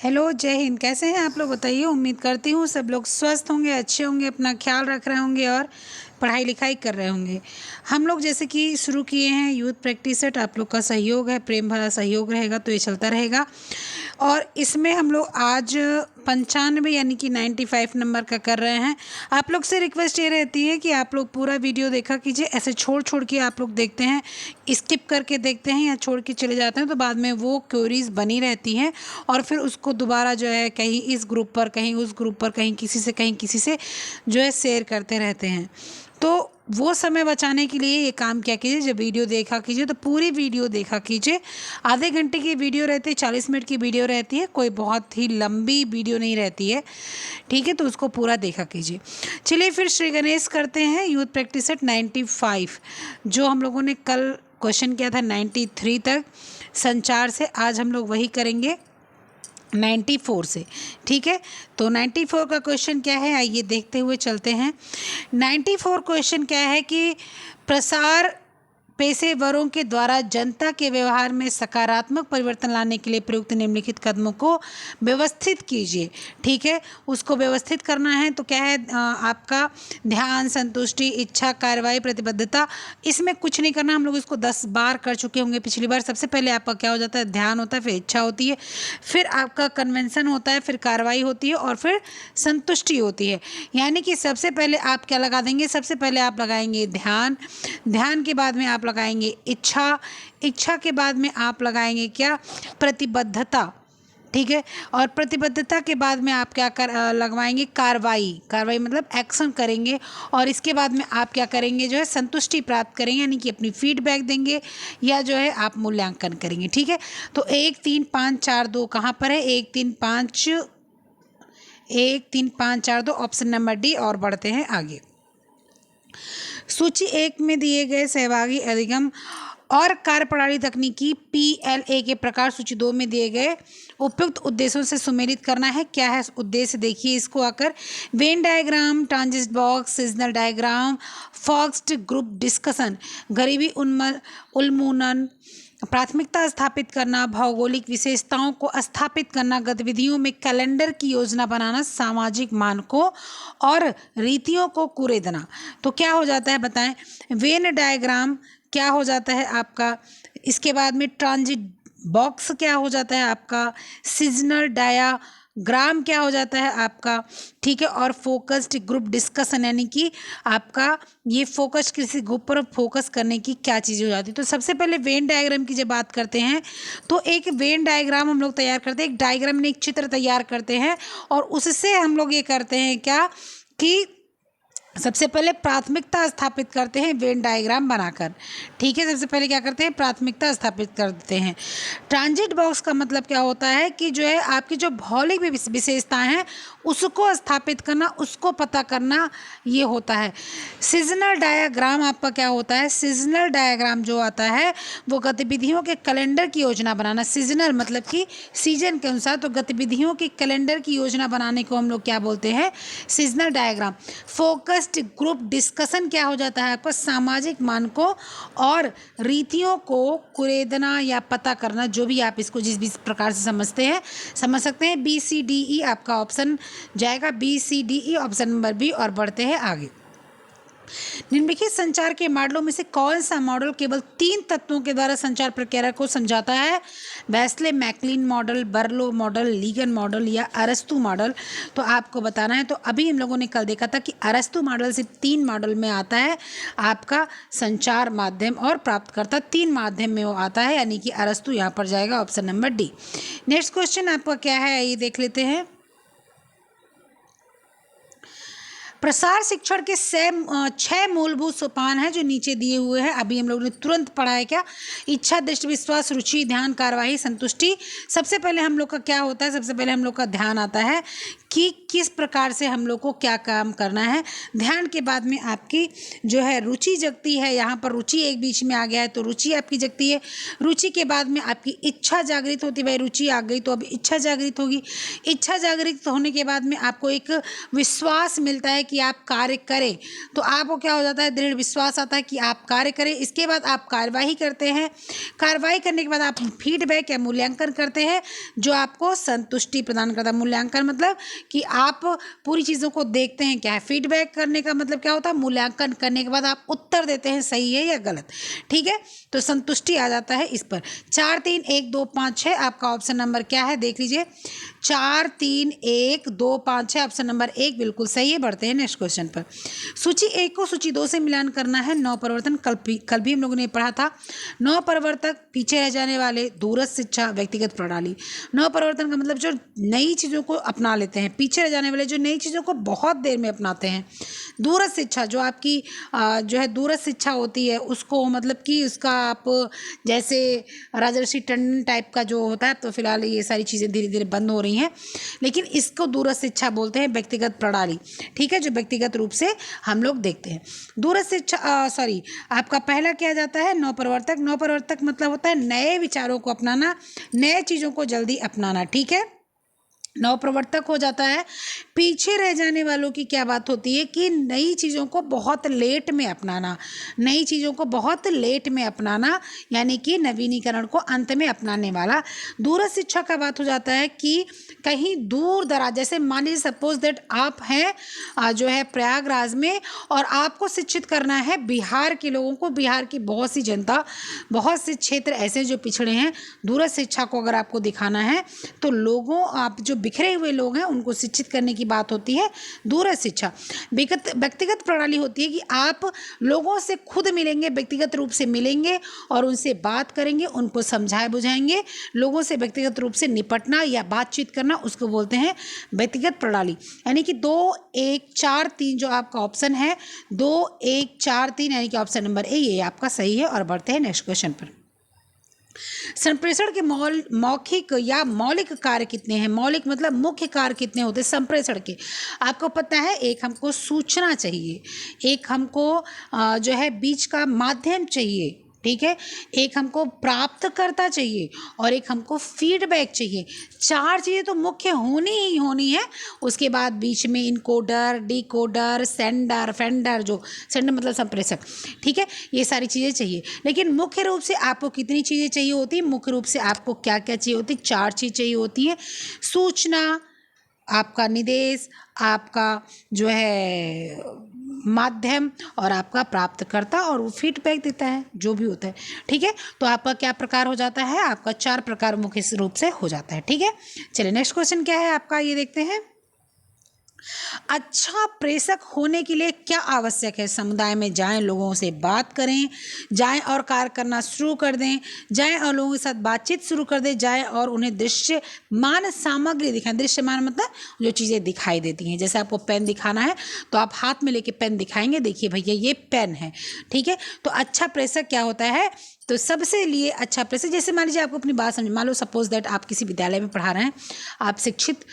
Hello, जय हिंद। कैसे हैं आप लोग? बताइए। उम्मीद करती हूँ सब लोग स्वस्थ होंगे, अच्छे होंगे, अपना ख्याल रख रहे होंगे और पढ़ाई लिखाई कर रहे होंगे। हम लोग जैसे कि शुरू किए हैं यूथ प्रैक्टिस सेट। आप लोग का सहयोग है, प्रेम भरा सहयोग रहेगा तो ये चलता रहेगा। और इसमें हम लोग आज 95 यानी कि 95 नंबर का कर रहे हैं। आप लोग से रिक्वेस्ट ये रहती है कि आप लोग पूरा वीडियो देखा कीजिए। ऐसे छोड़ छोड़ के आप लोग देखते हैं, स्किप करके देखते हैं या छोड़ के चले जाते हैं तो बाद में वो क्वेरीज बनी रहती हैं और फिर उसको दोबारा जो है कहीं इस ग्रुप पर, कहीं उस ग्रुप पर, कहीं किसी से जो है शेयर करते रहते हैं। तो वो समय बचाने के लिए ये काम क्या कीजिए, जब वीडियो देखा कीजिए तो पूरी वीडियो देखा कीजिए। आधे घंटे की वीडियो रहती है, 40 मिनट की वीडियो रहती है, कोई बहुत ही लंबी वीडियो नहीं रहती है। ठीक है, तो उसको पूरा देखा कीजिए। चलिए फिर श्री गणेश करते हैं यूथ प्रैक्टिस सेट 95। जो हम लोगों ने कल क्वेश्चन किया था 93 तक संचार से, आज हम लोग वही करेंगे 94 से। ठीक है, तो 94 का क्वेश्चन क्या है, आइए देखते हुए चलते हैं। 94 क्वेश्चन क्या है कि प्रसार पेशेवरों के द्वारा जनता के व्यवहार में सकारात्मक परिवर्तन लाने के लिए प्रयुक्त निम्नलिखित कदमों को व्यवस्थित कीजिए। ठीक है, उसको व्यवस्थित करना है तो क्या है, आपका ध्यान, संतुष्टि, इच्छा, कार्रवाई, प्रतिबद्धता। इसमें कुछ नहीं करना, हम लोग इसको 10 बार कर चुके होंगे पिछली बार। सबसे पहले आपका क्या हो जाता है, ध्यान होता है, फिर इच्छा होती है, फिर आपका कन्वेंशन होता है, फिर कार्रवाई होती है और फिर संतुष्टि होती है। यानी कि सबसे पहले आप क्या लगा देंगे, सबसे पहले आप लगाएंगे ध्यान, ध्यान के बाद में आप लगाएंगे इच्छा, इच्छा के बाद में आप लगाएंगे क्या, प्रतिबद्धता। ठीक है, और प्रतिबद्धता के बाद में आप क्या लगवाएंगे, कार्रवाई। कार्रवाई मतलब एक्शन करेंगे। और इसके बाद में आप क्या करेंगे, जो है संतुष्टि प्राप्त करेंगे, यानी कि अपनी फीडबैक देंगे या जो है आप मूल्यांकन करेंगे। ठीक है, तो 1 3 5 4 2 कहाँ पर है, 1 3 5 4 2 ऑप्शन नंबर डी। और बढ़ते हैं आगे। सूची 1 में दिए गए सहभागी अधिगम और कार्यप्रणाली तकनीकी PLA के प्रकार सूची 2 में दिए गए उपयुक्त उद्देश्यों से सुमेलित करना है। क्या है उद्देश्य, देखिए इसको आकर। Venn diagram, transit box, seasonal diagram, focused group discussion, गरीबी उन्मूलन, प्राथमिकता स्थापित करना, भौगोलिक विशेषताओं को स्थापित करना, गतिविधियों में कैलेंडर की योजना बनाना, सामाजिक मानकों और रीतियों को कुरेदना। तो क्या हो जाता है बताएं, वेन डायग्राम क्या हो जाता है आपका, इसके बाद में ट्रांजिट बॉक्स क्या हो जाता है आपका, सीजनल डायाग्राम क्या हो जाता है आपका। ठीक है, और फोकस्ड ग्रुप डिस्कशन, यानी कि आपका ये फोकस, किसी ग्रुप पर फोकस करने की क्या चीज़ हो जाती है। तो सबसे पहले वेन डायग्राम की जब बात करते हैं तो एक वेन डायग्राम हम लोग तैयार करते हैं, एक डायग्राम में एक चित्र तैयार करते हैं और उससे हम लोग ये करते हैं क्या कि सबसे पहले प्राथमिकता स्थापित करते हैं वेन डायग्राम बनाकर। ठीक है, सबसे पहले क्या करते हैं, प्राथमिकता स्थापित करते हैं। ट्रांजिट बॉक्स का मतलब क्या होता है कि जो है आपकी जो भौगोलिक विशेषताएं हैं उसको स्थापित करना, उसको पता करना, ये होता है। सीजनल डायग्राम आपका क्या होता है, सीजनल डायग्राम जो आता है वो गतिविधियों के कैलेंडर की योजना बनाना। सीजनल मतलब कि सीजन के अनुसार, तो गतिविधियों की कैलेंडर की योजना बनाने को हम लोग क्या बोलते हैं, seasonal diagram. Focus group discussion क्या हो जाता है आपका, सामाजिक मानकों और रीतियों को कुरेदना या पता करना, जो भी आप इसको जिस भी प्रकार से समझते हैं समझ सकते हैं। BCDE आपका ऑप्शन जाएगा, BCDE ऑप्शन नंबर बी। और बढ़ते हैं आगे। निम्नलिखित संचार के मॉडलों में से कौन सा मॉडल केवल 3 तत्वों के द्वारा संचार प्रक्रिया को समझाता है, Wesley McLean model, बर्लो model, ligand model या अरस्तु मॉडल। तो आपको बताना है, तो अभी हम लोगों ने कल देखा था कि अरस्तु मॉडल सिर्फ 3 मॉडल में आता है आपका, संचार माध्यम और प्राप्तकर्ता 3 माध्यम में वो आता है, यानी कि अरस्तु यहाँ पर जाएगा option number D. Next question आपका क्या है, ये देख लेते हैं। प्रसार शिक्षण के 6 मूलभूत सोपान हैं जो नीचे दिए हुए हैं। अभी हम लोगों ने तुरंत पढ़ा है क्या, इच्छा, दृष्टि, विश्वास, रुचि, ध्यान, कार्यवाही, संतुष्टि। सबसे पहले हम लोग का क्या होता है, सबसे पहले हम लोग का ध्यान आता है कि किस प्रकार से हम लोग को क्या काम करना है। ध्यान के बाद में आपकी जो है रुचि जगती है, यहाँ पर रुचि एक बीच में आ गया है तो रुचि आपकी जगती है। रुचि के बाद में आपकी इच्छा जागृत होती है, भाई रुचि आ गई तो अब इच्छा जागृत होगी। इच्छा जागृत होने के बाद में आपको एक विश्वास मिलता है कि कि आप कार्य करें, तो आपको क्या हो जाता है, दृढ़ विश्वास आता है कि आप कार्य करें। इसके बाद आप कार्यवाही करते हैं, कार्यवाही करने के बाद आप फीडबैक या मूल्यांकन करते हैं जो आपको संतुष्टि प्रदान करता है। मूल्यांकन मतलब कि आप पूरी चीज़ों को देखते हैं क्या है। फीडबैक करने का मतलब क्या होता है, मूल्यांकन करने के बाद आप उत्तर देते हैं सही है या गलत, ठीक है। तो संतुष्टि आ जाता है इस पर। 4 3 1 2 5 6 आपका ऑप्शन नंबर क्या है, देख लीजिए। 4 3 1 2 5 6 ऑप्शन नंबर 1 बिल्कुल सही है। बढ़ते हैं नेक्स्ट क्वेश्चन पर। सूची 1 को सूची 2 से मिलान करना है। 9 परिवर्तन कल भी हम लोगों ने पढ़ा था। 9 परिवर्तक पीछे रह जाने वाले, दूरस्थ शिक्षा, व्यक्तिगत प्रणाली। 9 परिवर्तन का मतलब जो नई चीज़ों को अपना लेते हैं, पीछे रह जाने वाले जो नई चीज़ों को बहुत देर में अपनाते हैं। दूरस्थ शिक्षा जो आपकी जो है दूरस्थ शिक्षा होती है उसको मतलब कि उसका आप जैसे राजर्षि टंडन टाइप का जो होता है, तो फिलहाल ये सारी चीज़ें धीरे धीरे बंद हो रही हैं, लेकिन इसको दूरस्थ शिक्षा बोलते हैं। व्यक्तिगत प्रणाली, ठीक है, जो व्यक्तिगत रूप से हम लोग देखते हैं। दूरस्थ शिक्षा आपका पहला क्या जाता है, नवप्रवर्तक। नवप्रवर्तक मतलब होता है नए विचारों को अपनाना, नए चीज़ों को जल्दी अपनाना, ठीक है। नवप्रवर्तक हो जाता है। पीछे रह जाने वालों की क्या बात होती है कि नई चीज़ों को बहुत लेट में अपनाना, नई चीज़ों को बहुत लेट में अपनाना, यानी कि नवीनीकरण को अंत में अपनाने वाला। दूरस्थ शिक्षा का बात हो जाता है कि कहीं दूर दराज, जैसे मान लीजिए सपोज दैट आप हैं जो है प्रयागराज में और आपको शिक्षित करना है बिहार के लोगों को। बिहार की बहुत सी जनता, बहुत से क्षेत्र ऐसे जो पिछड़े हैं, दूरस्थ शिक्षा को अगर आपको दिखाना है तो लोगों, आप जो बिखरे हुए लोग हैं उनको शिक्षित करने की बात होती है दूरस्थ शिक्षा। व्यक्तिगत प्रणाली होती है कि आप लोगों से खुद मिलेंगे, व्यक्तिगत रूप से मिलेंगे और उनसे बात करेंगे, उनको समझाए बुझाएंगे। लोगों से व्यक्तिगत रूप से निपटना या बातचीत करना, उसको बोलते हैं व्यक्तिगत प्रणाली। यानी कि 2 1 4 3 जो आपका ऑप्शन है 2 1 4 3 यानी कि ऑप्शन नंबर ए ये आपका सही है। और बढ़ते हैं नेक्स्ट क्वेश्चन पर। संप्रेषण के मौखिक या मौलिक कार्य कितने हैं। मौलिक मतलब मुख्य कार्य कितने होते हैं संप्रेषण के, आपको पता है। एक हमको सूचना चाहिए, एक हमको जो है बीच का माध्यम चाहिए, ठीक है, एक हमको प्राप्तकर्ता चाहिए और एक हमको फीडबैक चाहिए। 4 चीज़ें तो मुख्य होनी ही होनी है। उसके बाद बीच में इनकोडर, डिकोडर, सेंडर, फेंडर, जो सेंडर मतलब संप्रेषक, ठीक है, ये सारी चीज़ें चाहिए। लेकिन मुख्य रूप से आपको कितनी चीज़ें चाहिए होती है, मुख्य रूप से आपको क्या क्या चाहिए होती है, 4 चीज़ चाहिए होती है। सूचना, आपका निर्देश, आपका जो है माध्यम और आपका प्राप्तकर्ता, और वो फीडबैक देता है जो भी होता है, ठीक है। तो आपका क्या प्रकार हो जाता है, आपका 4 प्रकार मुख्य रूप से हो जाता है, ठीक है। चलिए नेक्स्ट क्वेश्चन क्या है आपका, ये देखते हैं। अच्छा प्रेषक होने के लिए क्या आवश्यक है। समुदाय में जाएं, लोगों से बात करें, जाएं और कार्य करना शुरू कर दें, जाएं और लोगों के साथ बातचीत शुरू कर दें, जाएं और उन्हें दृश्यमान सामग्री दिखाएं। दृश्यमान मतलब जो चीज़ें दिखाई देती हैं। जैसे आपको पेन दिखाना है तो आप हाथ में लेके पेन दिखाएंगे, देखिए भैया ये पेन है, ठीक है। तो अच्छा प्रेषक क्या होता है, तो सबसे लिए अच्छा प्रेषक, जैसे मान लीजिए आपको अपनी बात समझ, मान लो सपोज दैट आप किसी विद्यालय में पढ़ा रहे हैं, आप शिक्षित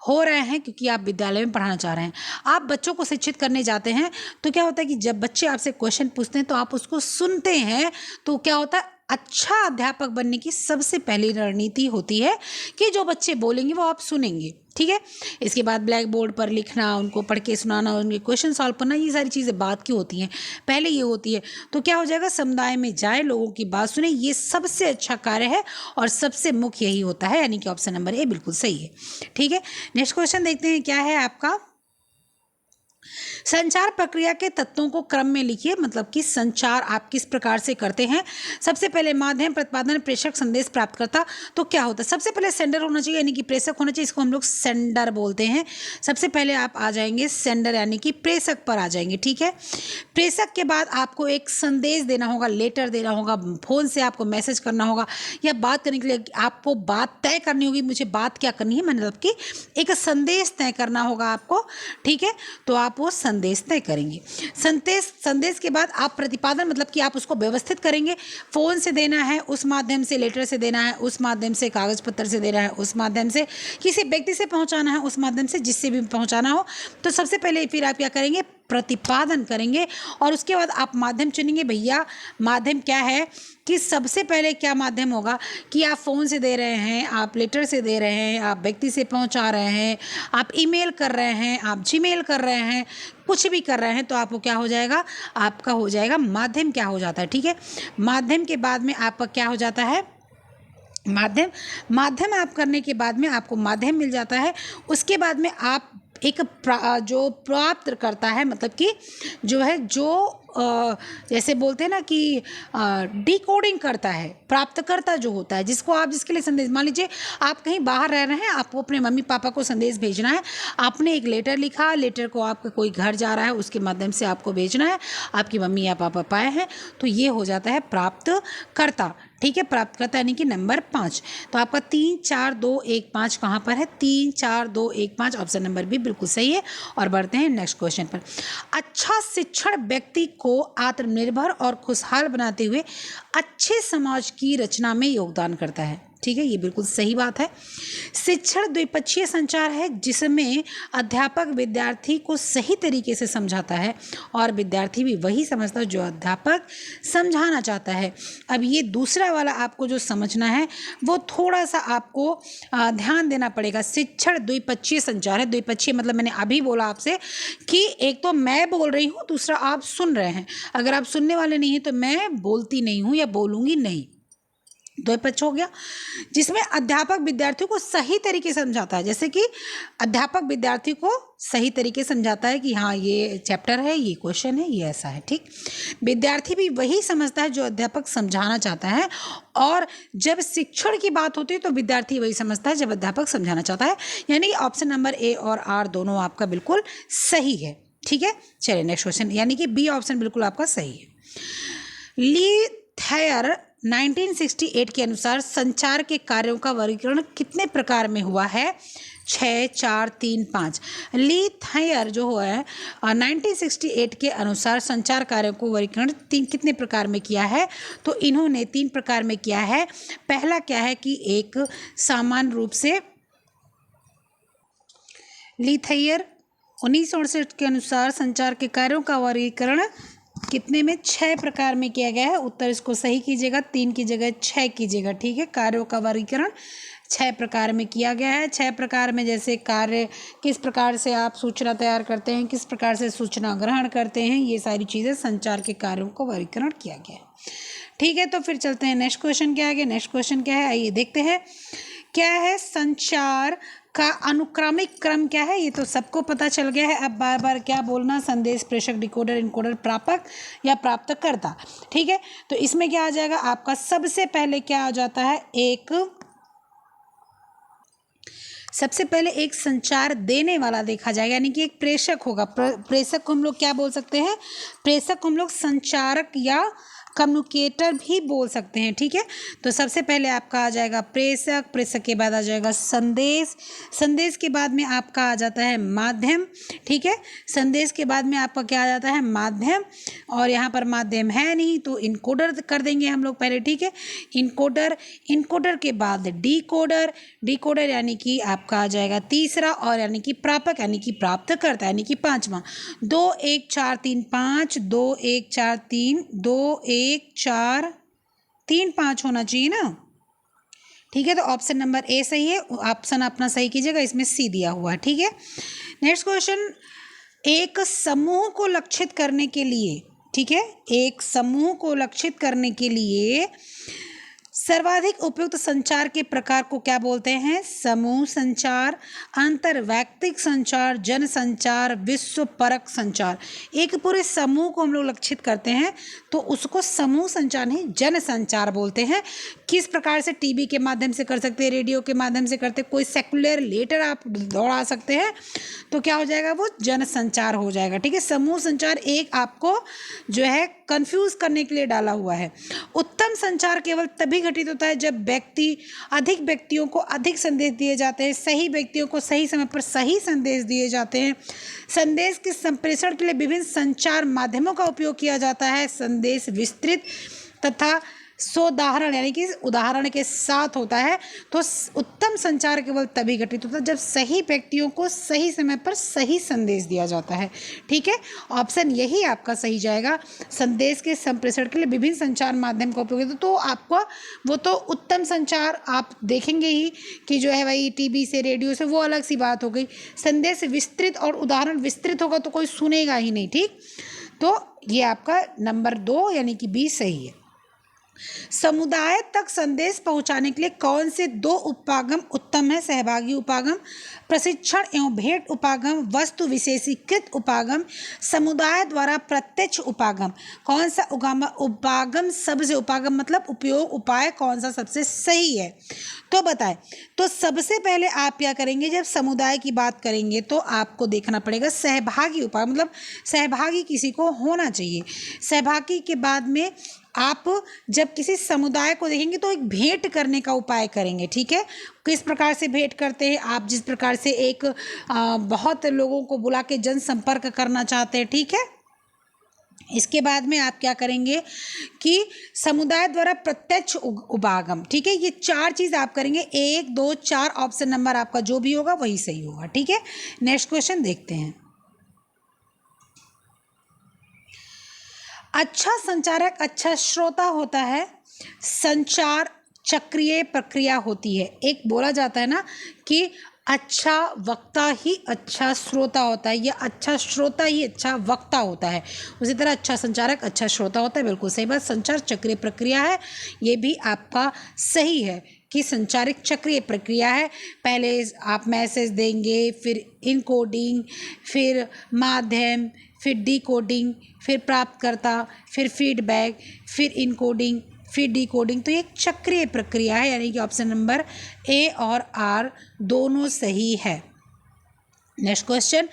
हो रहे हैं क्योंकि आप विद्यालय में पढ़ाना चाह रहे हैं, आप बच्चों को शिक्षित करने जाते हैं, तो क्या होता है कि जब बच्चे आपसे क्वेश्चन पूछते हैं तो आप उसको सुनते हैं। तो क्या होता है, अच्छा अध्यापक बनने की सबसे पहली रणनीति होती है कि जो बच्चे बोलेंगे वो आप सुनेंगे, ठीक है। इसके बाद ब्लैक बोर्ड पर लिखना, उनको पढ़ के सुनाना, उनके क्वेश्चन सॉल्व करना, ये सारी चीज़ें बात की होती हैं, पहले ये होती है। तो क्या हो जाएगा, समुदाय में जाए, लोगों की बात सुने, ये सबसे अच्छा कार्य है और सबसे मुख्य यही होता है, यानी कि ऑप्शन नंबर ए बिल्कुल सही है, ठीक है। नेक्स्ट क्वेश्चन देखते हैं क्या है आपका। संचार प्रक्रिया के तत्वों को क्रम में लिखिए, मतलब कि संचार आप किस प्रकार से करते हैं। सबसे पहले माध्यम, प्रतिपादन, प्रेषक, संदेश, प्राप्तकर्ता। तो क्या होता है, सबसे पहले सेंडर होना चाहिए, यानी कि प्रेषक होना चाहिए, इसको हम लोग सेंडर बोलते हैं। सबसे पहले आप आ जाएंगे सेंडर यानी कि प्रेषक पर आ जाएंगे, ठीक है। प्रेषक के बाद आपको एक संदेश देना होगा, लेटर देना होगा, फ़ोन से आपको मैसेज करना होगा, या बात करने के लिए आपको बात तय करनी होगी, मुझे बात क्या करनी है, मतलब कि एक संदेश तय करना होगा आपको, ठीक है। तो आप वो संदेश तय करेंगे। संदेश के बाद आप प्रतिपादन, मतलब कि आप उसको व्यवस्थित करेंगे। फ़ोन से देना है उस माध्यम से, लेटर से देना है उस माध्यम से, कागज़ पत्र से देना है उस माध्यम से, किसी व्यक्ति से पहुंचाना है उस माध्यम से, जिससे भी पहुंचाना हो। तो सबसे पहले फिर आप क्या करेंगे, प्रतिपादन करेंगे और उसके बाद आप माध्यम चुनेंगे। भैया माध्यम क्या है कि सबसे पहले क्या माध्यम होगा कि आप फ़ोन से दे रहे हैं, आप लेटर से दे रहे हैं, आप व्यक्ति से पहुंचा रहे हैं, आप ईमेल कर रहे हैं, आप जीमेल कर रहे हैं, कुछ भी कर रहे हैं, तो आपको क्या हो जाएगा, आपका हो जाएगा माध्यम क्या हो जाता है। ठीक है, माध्यम के बाद में आपका क्या हो जाता है, माध्यम आप करने के बाद में आपको माध्यम मिल जाता है। उसके बाद में आप एक जो प्राप्त करता है, मतलब कि जो है जो जैसे बोलते हैं ना कि डिकोडिंग करता है, प्राप्तकर्ता जो होता है, जिसको आप जिसके लिए संदेश, मान लीजिए आप कहीं बाहर रह रहे हैं, आपको अपने मम्मी पापा को संदेश भेजना है, आपने एक लेटर लिखा, लेटर को आपका कोई घर जा रहा है उसके माध्यम से आपको भेजना है, आपकी मम्मी या पापा पाए हैं, तो ये हो जाता है प्राप्तकर्ता। ठीक है, प्राप्तकर्ता यानी कि नंबर 5। तो आपका 3 4 2 1 5 कहाँ पर है, 3 4 2 1 5 ऑप्शन नंबर भी बिल्कुल सही है। और बढ़ते हैं नेक्स्ट क्वेश्चन पर। अच्छा शिक्षण व्यक्ति को आत्मनिर्भर और खुशहाल बनाते हुए अच्छे समाज की रचना में योगदान करता है। ठीक है, ये बिल्कुल सही बात है। शिक्षण द्विपक्षीय संचार है जिसमें अध्यापक विद्यार्थी को सही तरीके से समझाता है और विद्यार्थी भी वही समझता है जो अध्यापक समझाना चाहता है। अब ये दूसरा वाला आपको जो समझना है वो थोड़ा सा आपको ध्यान देना पड़ेगा। शिक्षण द्विपक्षीय संचार है, द्विपक्षीय मतलब मैंने अभी बोला आपसे कि एक तो मैं बोल रही हूँ, दूसरा आप सुन रहे हैं। अगर आप सुनने वाले नहीं हैं तो मैं बोलती नहीं हूँ या बोलूँगी नहीं, द्विपक्ष हो गया, जिसमें अध्यापक विद्यार्थियों को सही तरीके से समझाता है। जैसे कि अध्यापक विद्यार्थी को सही तरीके से समझाता है कि हाँ ये चैप्टर है, ये क्वेश्चन है, ये ऐसा है। ठीक, विद्यार्थी भी वही समझता है जो अध्यापक समझाना चाहता है, और जब शिक्षण की बात होती है तो विद्यार्थी वही समझता है जब अध्यापक समझाना चाहता है। यानी ऑप्शन नंबर ए और आर दोनों आपका बिल्कुल सही है। ठीक है, चलिए नेक्स्ट क्वेश्चन, यानी कि बी ऑप्शन बिल्कुल आपका सही है। ली थेयर 1968 के अनुसार संचार के कार्यों का वर्गीकरण कितने प्रकार में हुआ है, 6 4 3 5। ली थेयर जो हुआ है 1968 के अनुसार संचार कार्यों को वर्गीकरण कितने प्रकार में किया है, तो इन्होंने 3 प्रकार में किया है। पहला क्या है कि एक सामान्य रूप से, ली थेयर 1968 के अनुसार संचार के कार्यों का वर्गीकरण कितने में, 6 प्रकार में किया गया है। उत्तर इसको सही कीजिएगा, 3 की जगह 6 कीजिएगा। ठीक है, कार्यों का वर्गीकरण 6 प्रकार में किया गया है। 6 प्रकार में जैसे कार्य, किस प्रकार से आप सूचना तैयार करते हैं, किस प्रकार से सूचना ग्रहण करते हैं, ये सारी चीज़ें संचार के कार्यों को वर्गीकरण किया गया है। ठीक है, तो फिर चलते हैं नेक्स्ट क्वेश्चन क्या है। नेक्स्ट क्वेश्चन क्या है, आइए देखते हैं क्या है। संचार का अनुक्रमिक क्रम क्या है, ये तो सबको पता चल गया है। अब बार बार क्या बोलना, संदेश प्रेषक, डिकोडर, इनकोडर, प्रापक या प्राप्तकर्ता। ठीक है, तो इसमें क्या आ जाएगा आपका, सबसे पहले क्या आ जाता है, सबसे पहले एक संचार देने वाला देखा जाएगा, यानी कि एक प्रेषक होगा। प्रेषक को हम लोग क्या बोल सकते हैं, प्रेषक को हम लोग संचारक या कम्युनिकेटर भी बोल सकते हैं। ठीक है, तो सबसे पहले आपका आ जाएगा प्रेषक, प्रेषक के बाद आ जाएगा संदेश, संदेश के बाद में आपका आ जाता है माध्यम। ठीक है, संदेश के बाद में आपका क्या आ जाता है, माध्यम, और यहाँ पर माध्यम है नहीं तो इनकोडर कर देंगे हम लोग पहले। ठीक है, इनकोडर, इनकोडर के बाद डिकोडर, डिकोडर यानी कि आपका आ जाएगा तीसरा, और यानी कि प्रापक यानी कि प्राप्तकर्ता यानी कि 5वां। 2 1 4 3 5, 2 1 4 3, 2 1 4 3 5 होना चाहिए ना। ठीक है, तो ऑप्शन नंबर ए सही है, ऑप्शन अपना सही कीजिएगा, इसमें सी दिया हुआ है। ठीक है, नेक्स्ट क्वेश्चन, एक समूह को लक्षित करने के लिए, ठीक है, एक समूह को लक्षित करने के लिए सर्वाधिक उपयुक्त संचार के प्रकार को क्या बोलते हैं, समूह संचार, अंतर्वैयक्तिक संचार, जन संचार, विश्व परक संचार। एक पूरे समूह को हम लोग लक्षित करते हैं तो उसको समूह संचार नहीं जन संचार बोलते हैं। किस प्रकार से, टीवी के माध्यम से कर सकते हैं, रेडियो के माध्यम से करते, कोई सेक्युलर लेटर आप दौड़ा सकते हैं, तो क्या हो जाएगा, वो जन संचार हो जाएगा। ठीक है, समूह संचार एक आपको जो है कंफ्यूज करने के लिए डाला हुआ है। उत्तम संचार केवल तभी घटित होता है जब अधिक व्यक्तियों को अधिक संदेश दिए जाते हैं, सही व्यक्तियों को सही समय पर सही संदेश दिए जाते हैं। संदेश के संप्रेषण के लिए विभिन्न संचार माध्यमों का उपयोग किया जाता है। संदेश विस्तृत तथा सोदाहरण यानी कि उदाहरण के साथ होता है। तो उत्तम संचार केवल तभी घटित होता है जब सही व्यक्तियों को सही समय पर सही संदेश दिया जाता है। ठीक है, ऑप्शन यही आपका सही जाएगा। संदेश के संप्रेषण के लिए विभिन्न संचार माध्यम का उपयोग है, तो आपको वो तो उत्तम संचार आप देखेंगे ही कि जो है भाई टीवी से, रेडियो से, वो अलग सी बात हो गई। संदेश विस्तृत और उदाहरण विस्तृत होगा तो कोई सुनेगा ही नहीं। ठीक, तो ये आपका नंबर 2 यानी कि बी सही है। समुदाय तक संदेश पहुंचाने के लिए कौन से 2 उपागम उत्तम है? सहभागी उपागम, प्रशिक्षण एवं भेंट उपागम, वस्तु विशेषीकृत उपागम, समुदाय द्वारा प्रत्यक्ष उपागम। कौन सा उपागम सबसे, उपागम मतलब उपयोग, उपाय कौन सा सबसे सही है? तो बताएं। तो सबसे पहले आप क्या करेंगे, जब समुदाय की बात करेंगे तो आपको देखना पड़ेगा सहभागी उपागम, मतलब सहभागी किसी को होना चाहिए। सहभागी के बाद में आप जब किसी समुदाय को देखेंगे तो एक भेंट करने का उपाय करेंगे। ठीक है, किस प्रकार से भेंट करते हैं आप? जिस प्रकार से एक बहुत लोगों को बुला के जनसंपर्क करना चाहते हैं। ठीक है, इसके बाद में आप क्या करेंगे कि समुदाय द्वारा प्रत्यक्ष उपागम। ठीक है, ये 4 चीज़ आप करेंगे। 1, 2, 4 ऑप्शन नंबर आपका जो भी होगा वही सही होगा। ठीक है, नेक्स्ट क्वेश्चन देखते हैं। अच्छा संचारक अच्छा श्रोता होता है। संचार चक्रीय प्रक्रिया होती है। एक बोला जाता है ना कि अच्छा वक्ता ही अच्छा श्रोता होता है, या अच्छा श्रोता ही अच्छा वक्ता होता है। उसी तरह अच्छा संचारक अच्छा श्रोता होता है। बिल्कुल सही बात। संचार चक्रीय प्रक्रिया है, ये भी आपका सही है कि संचारिक चक्रीय प्रक्रिया है। पहले आप मैसेज देंगे, फिर इनकोडिंग, फिर माध्यम, फिर डिकोडिंग, फिर प्राप्तकर्ता, फिर फीडबैक, फिर इनकोडिंग, फिर डिकोडिंग। तो ये एक चक्रीय प्रक्रिया है, यानी कि ऑप्शन नंबर ए और आर दोनों सही है। नेक्स्ट क्वेश्चन,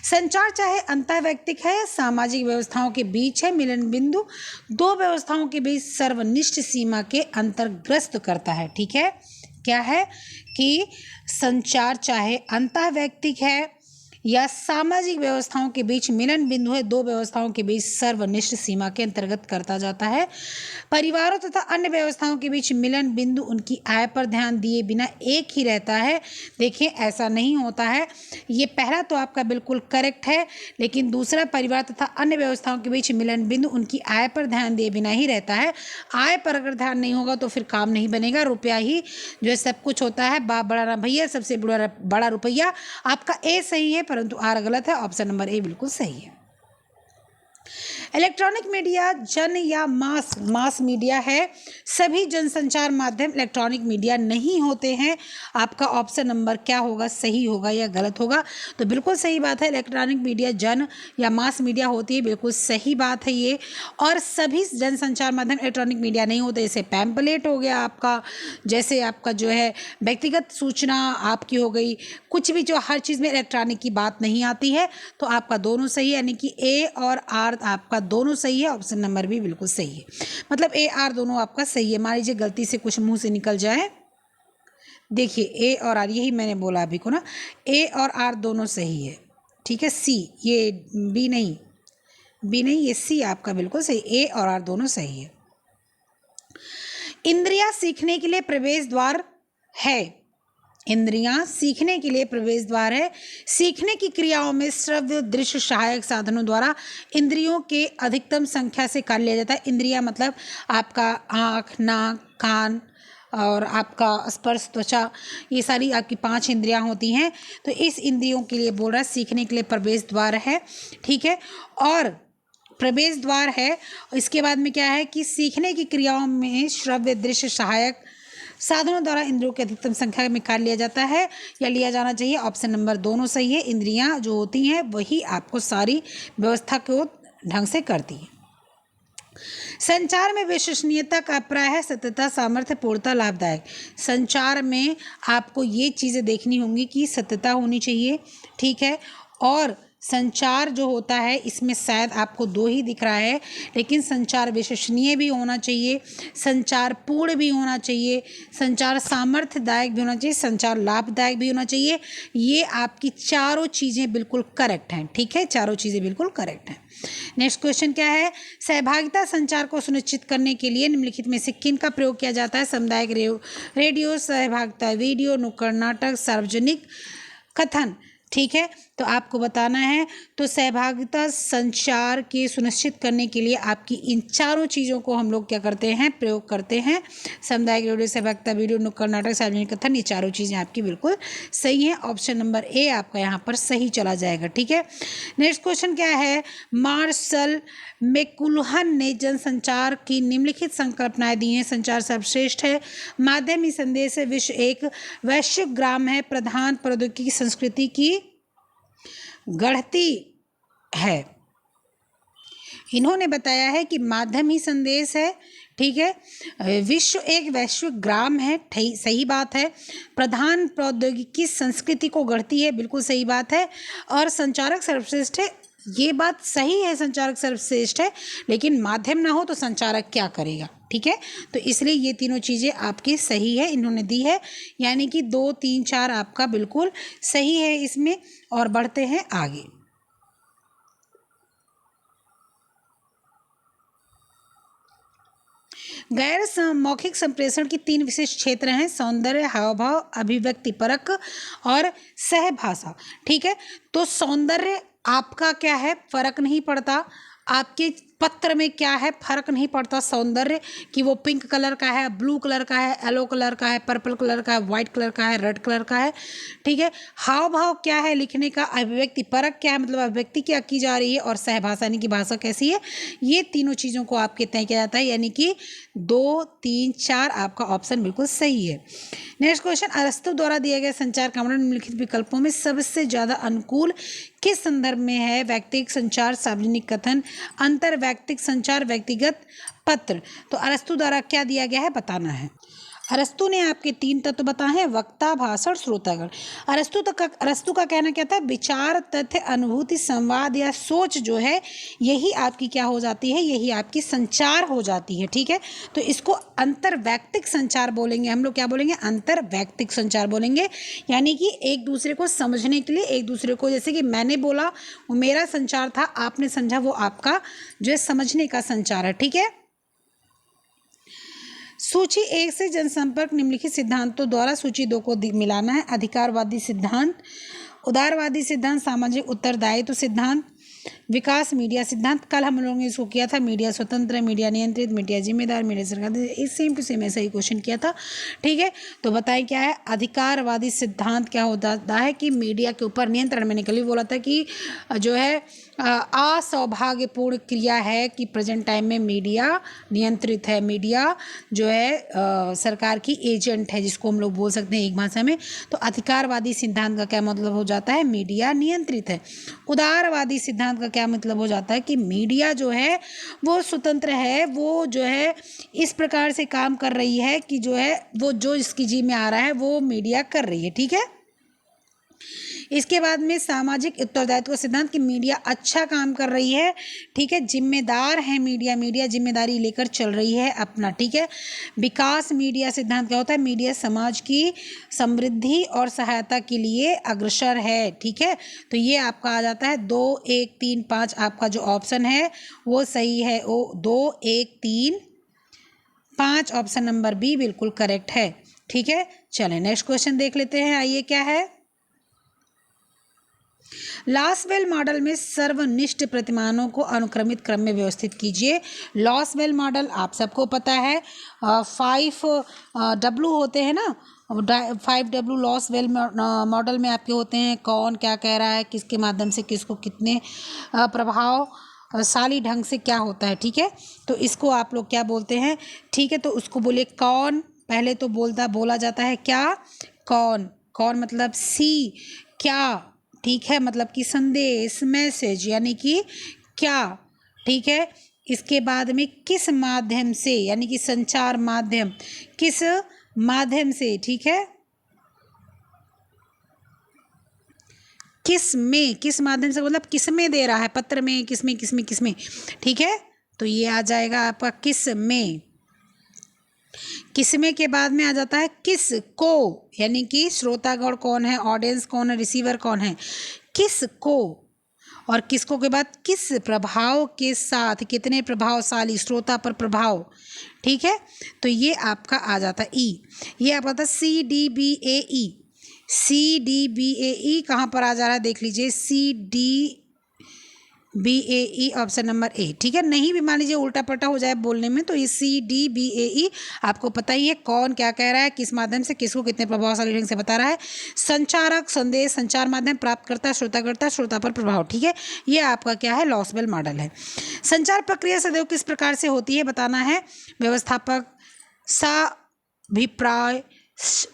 संचार चाहे अंतःवैयक्तिक है या सामाजिक व्यवस्थाओं के बीच है, मिलन बिंदु 2 व्यवस्थाओं के बीच सर्वनिष्ठ सीमा के अंतर्ग्रस्त करता है। ठीक है, क्या है कि संचार चाहे अंतःवैयक्तिक है या सामाजिक व्यवस्थाओं के बीच मिलन बिंदु है, 2 व्यवस्थाओं के बीच सर्वनिष्ठ सीमा के अंतर्गत करता जाता है। परिवारों तथा अन्य व्यवस्थाओं के बीच मिलन बिंदु उनकी आय पर ध्यान दिए बिना एक ही रहता है। देखिए, ऐसा नहीं होता है। ये पहला तो आपका बिल्कुल करेक्ट है, लेकिन दूसरा परिवार तथा अन्य व्यवस्थाओं के बीच मिलन बिंदु उनकी आय पर ध्यान दिए बिना ही रहता है। आय पर अगर ध्यान नहीं होगा तो फिर काम नहीं बनेगा। रुपया ही जो है सब कुछ होता है। बाप बड़ा ना भैया, सबसे बड़ा रुपया। आपका ए सही है परंतु आर गलत है। ऑप्शन नंबर ए बिल्कुल सही है। इलेक्ट्रॉनिक मीडिया जन या मास मीडिया है। सभी जनसंचार माध्यम इलेक्ट्रॉनिक मीडिया नहीं होते हैं। आपका ऑप्शन नंबर क्या होगा, सही होगा या गलत होगा? तो बिल्कुल सही बात है, इलेक्ट्रॉनिक मीडिया जन या मास मीडिया होती है। बिल्कुल सही बात है ये। और सभी जनसंचार माध्यम इलेक्ट्रॉनिक मीडिया नहीं होते। जैसे पैम्पलेट हो गया आपका, जैसे आपका जो है व्यक्तिगत सूचना आपकी हो गई, कुछ भी जो हर चीज़ में इलेक्ट्रॉनिक की बात नहीं आती है। तो आपका दोनों सही है, यानी कि ए और आर आपका दोनों सही है। ऑप्शन नंबर भी बिल्कुल सही है, मतलब ए आर दोनों आपका सही है। मान लीजिए गलती से कुछ मुंह से निकल जाए, देखिए ए और आर, यही मैंने बोला अभी को ना, ए और आर दोनों सही है। ठीक है, सी, ये बी नहीं, ये सी आपका बिल्कुल सही। ए और आर दोनों सही है। इंद्रियां सीखने के लिए प्रवेश द्वार है। इंद्रियां सीखने के लिए प्रवेश द्वार है। सीखने की क्रियाओं में श्रव्य, दृश्य सहायक साधनों द्वारा इंद्रियों के अधिकतम संख्या से कार्य लिया जाता है। इंद्रियां मतलब आपका आँख, नाक, कान और आपका स्पर्श, त्वचा, ये सारी आपकी 5 इंद्रियां होती हैं। तो इस इंद्रियों के लिए बोल रहा है सीखने के लिए प्रवेश द्वार है। ठीक है, और प्रवेश द्वार है। इसके बाद में क्या है कि सीखने की क्रियाओं में श्रव्य, दृश्य सहायक साधनों द्वारा इंद्रियों की अधिकतम संख्या में कार्य लिया जाता है या लिया जाना चाहिए। ऑप्शन नंबर दोनों सही है। इंद्रियां जो होती हैं वही आपको सारी व्यवस्था को ढंग से करती है। संचार में विश्वसनीयता का अभिप्राय है सत्यता, सामर्थ्य, पूर्णता, लाभदायक। संचार में आपको ये चीज़ें देखनी होंगी कि सत्यता होनी चाहिए। ठीक है, और संचार जो होता है इसमें शायद आपको दो ही दिख रहा है, लेकिन संचार विश्वसनीय भी होना चाहिए, संचार पूर्ण भी होना चाहिए, संचार सामर्थ्यदायक भी होना चाहिए, संचार लाभदायक भी होना चाहिए। ये आपकी चारों चीज़ें बिल्कुल करेक्ट हैं। ठीक है, चारों चीज़ें बिल्कुल करेक्ट हैं। नेक्स्ट क्वेश्चन क्या है? सहभागिता संचार को सुनिश्चित करने के लिए निम्नलिखित में से किन का प्रयोग किया जाता है? सामुदायिक रेडियो, सहभागिता वीडियो, नुक्कड़ नाटक, सार्वजनिक कथन। ठीक है, तो आपको बताना है। तो सहभागिता संचार के सुनिश्चित करने के लिए आपकी इन चारों चीज़ों को हम लोग क्या करते हैं? प्रयोग करते हैं। सामुदायिक रेडियो, सहभागिता वीडियो, नुक्कड़ नाटक, सार्वजनिक कथन, ये चारों चीज़ें आपकी बिल्कुल सही हैं। ऑप्शन नंबर ए आपका यहाँ पर सही चला जाएगा। ठीक है, नेक्स्ट क्वेश्चन क्या है? मार्शल मैकलुहन ने जनसंचार की निम्नलिखित संकल्पनाएं दी हैं। संचार सर्वश्रेष्ठ है, माध्यम ही संदेश है, विश्व एक वैश्विक ग्राम है, प्रधान प्रौद्योगिकी संस्कृति की गढ़ती है। इन्होंने बताया है कि माध्यम ही संदेश है। ठीक है, विश्व एक वैश्विक ग्राम है, सही बात है। प्रधान प्रौद्योगिकी संस्कृति को गढ़ती है, बिल्कुल सही बात है। और संचारक सर्वश्रेष्ठ है, ये बात सही है, संचारक सर्वश्रेष्ठ है, लेकिन माध्यम ना हो तो संचारक क्या करेगा? ठीक है, तो इसलिए ये तीनों चीज़ें आपकी सही है, इन्होंने दी है, यानी कि 2, 3, 4 आपका बिल्कुल सही है इसमें। और बढ़ते हैं आगे। गैर मौखिक संप्रेषण की 3 विशेष क्षेत्र हैं: सौंदर्य, हाव भाव, अभिव्यक्ति परक और सहभाषा। ठीक है, तो सौंदर्य आपका क्या है? फर्क नहीं पड़ता। आपके पत्र में क्या है? फर्क नहीं पड़ता। सौंदर्य कि वो पिंक कलर का है, ब्लू कलर का है, येलो कलर का है, पर्पल कलर का है, व्हाइट कलर का है, रेड कलर का है। ठीक है, हाव भाव क्या है लिखने का? अभिव्यक्ति परक क्या है, मतलब अभिव्यक्ति क्या की जा रही है, और सहभाषा यानी कि भाषा कैसी है। ये तीनों चीज़ों को आपके तय किया जाता है, यानी कि 2, 3, 4 आपका ऑप्शन बिल्कुल सही है। नेक्स्ट क्वेश्चन, अरस्तु द्वारा दिए गए संचार का वर्णन निम्नलिखित विकल्पों में सबसे ज़्यादा अनुकूल किस संदर्भ में है? व्यक्तिगत संचार, सार्वजनिक कथन, अंतर वैयक्तिक संचार, व्यक्तिगत पत्र। तो अरस्तु द्वारा क्या दिया गया है बताना है। अरस्तु ने आपके 3 तत्व बताए हैं: वक्ता, भाषण, श्रोतागण। अरस्तु का कहना क्या था? विचार, तथ्य, अनुभूति, संवाद या सोच जो है, यही आपकी क्या हो जाती है? यही आपकी संचार हो जाती है। ठीक है, तो इसको अंतरवैयक्तिक संचार बोलेंगे हम लोग। क्या बोलेंगे? अंतरवैयक्तिक संचार बोलेंगे, यानी कि एक दूसरे को समझने के लिए, एक दूसरे को, जैसे कि मैंने बोला वो मेरा संचार था, आपने समझा, वो आपका जो है समझने का संचार है। ठीक है, सूची 1 से जनसंपर्क निम्नलिखित सिद्धांतों द्वारा सूची 2 को मिलाना है: अधिकारवादी सिद्धांत, उदारवादी सिद्धांत, सामाजिक उत्तरदायित्व सिद्धांत, विकास मीडिया सिद्धांत। कल हम लोगों ने इसको किया था, मीडिया स्वतंत्र, मीडिया नियंत्रित, मीडिया जिम्मेदार, मीडिया सरकार। इस सेम टू सेम ऐसा ही क्वेश्चन किया था। ठीक है, तो बताएं क्या है? अधिकारवादी सिद्धांत क्या होता है कि मीडिया के ऊपर नियंत्रण। मैंने कल भी बोला था कि जो है असौभाग्यपूर्ण क्रिया है कि प्रेजेंट टाइम में मीडिया नियंत्रित है। मीडिया जो है सरकार की एजेंट है, जिसको हम लोग बोल सकते हैं एक भाषा में। तो अधिकारवादी सिद्धांत का क्या मतलब हो जाता है? मीडिया नियंत्रित है। उदारवादी सिद्धांत का क्या मतलब हो जाता है कि मीडिया जो है वो स्वतंत्र है, वो जो है इस प्रकार से काम कर रही है कि जो है वो जो इसकी जी में आ रहा है वो मीडिया कर रही है। ठीक है, इसके बाद में सामाजिक उत्तरदायित्व सिद्धांत कि मीडिया अच्छा काम कर रही है। ठीक है, जिम्मेदार है मीडिया, मीडिया जिम्मेदारी लेकर चल रही है अपना। ठीक है, विकास मीडिया सिद्धांत क्या होता है? मीडिया समाज की समृद्धि और सहायता के लिए अग्रसर है। ठीक है, तो ये आपका आ जाता है 2, 1, 3, 5 आपका जो ऑप्शन है वो सही है। वो 2, 1, 3, 5 ऑप्शन नंबर बी बिल्कुल करेक्ट है। ठीक है, चलें नेक्स्ट क्वेश्चन देख लेते हैं। आइए क्या है? लॉसवेल मॉडल में सर्वनिष्ठ प्रतिमानों को अनुक्रमित क्रम में व्यवस्थित कीजिए। लॉसवेल मॉडल आप सबको पता है, 5W होते हैं ना, 5W लॉसवेल मॉडल में आपके होते हैं कौन क्या कह रहा है, किसके माध्यम से किसको कितने प्रभावशाली ढंग से क्या होता है। ठीक है, तो इसको आप लोग क्या बोलते हैं? ठीक है, तो उसको बोलिए कौन। पहले तो बोला जाता है क्या? कौन। कौन मतलब सी, क्या। ठीक है, मतलब कि संदेश, मैसेज, यानी कि क्या। ठीक है, इसके बाद में किस माध्यम से, यानी कि संचार माध्यम, किस माध्यम से। ठीक है, किस में, किस माध्यम से मतलब किस में दे रहा है, पत्र में, किस में, किस में, किस में, ठीक है। तो ये आ जाएगा आपका किस में। किसमें के बाद में आ जाता है किस को, यानी कि श्रोतागण कौन है, ऑडियंस कौन है, रिसीवर कौन है, किस को। और किसको के बाद किस प्रभाव के साथ, कितने प्रभावशाली, श्रोता पर प्रभाव, ठीक है। तो ये आपका आ जाता है ई। ये आपका था CDBAE। CDBAE कहाँ पर आ जा रहा है देख लीजिए, CDBAE ऑप्शन नंबर ए, ठीक है। नहीं भी मान लीजिए उल्टा पलटा हो जाए बोलने में, तो ये CDBAE आपको पता ही है कौन क्या कह रहा है, किस माध्यम से किसको कितने प्रभावशाली ढंग से बता रहा है। संचारक, संदेश, संचार माध्यम, प्राप्तकर्ता, श्रोताकर्ता, श्रोता पर प्रभाव, ठीक है। ये आपका क्या है, लॉसबेल मॉडल है। संचार प्रक्रिया सदैव किस प्रकार से होती है बताना है। व्यवस्थापक, साभिप्राय,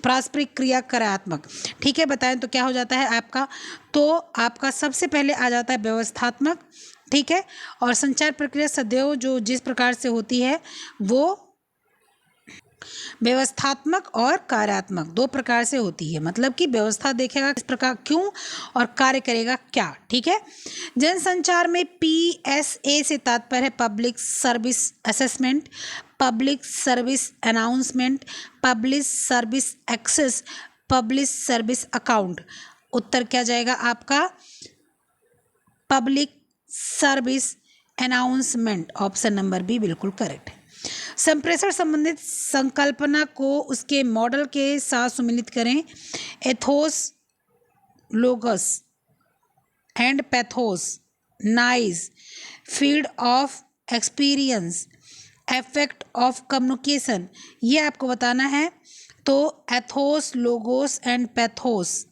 पारस्परिक, क्रिया, कार्यात्मक, ठीक है। बताएं तो क्या हो जाता है आपका, तो आपका सबसे पहले आ जाता है व्यवस्थात्मक, ठीक है। और संचार प्रक्रिया सदैव जो जिस प्रकार से होती है वो व्यवस्थात्मक और कार्यात्मक, दो प्रकार से होती है। मतलब कि व्यवस्था देखेगा किस प्रकार क्यों, और कार्य करेगा क्या, ठीक है। जनसंचार में PSA से तात्पर्य है public service assessment, public service announcement, public service access, public service account. उत्तर क्या जाएगा आपका, public service announcement, option number B बिल्कुल करेक्ट है। संप्रेषण संबंधित संकल्पना को उसके मॉडल के साथ सुमिलित करें। Athos, लोगस and pathos, nice, field of experience, effect of communication, ये आपको बताना है। तो एथोस, लोगोस एंड पैथोस,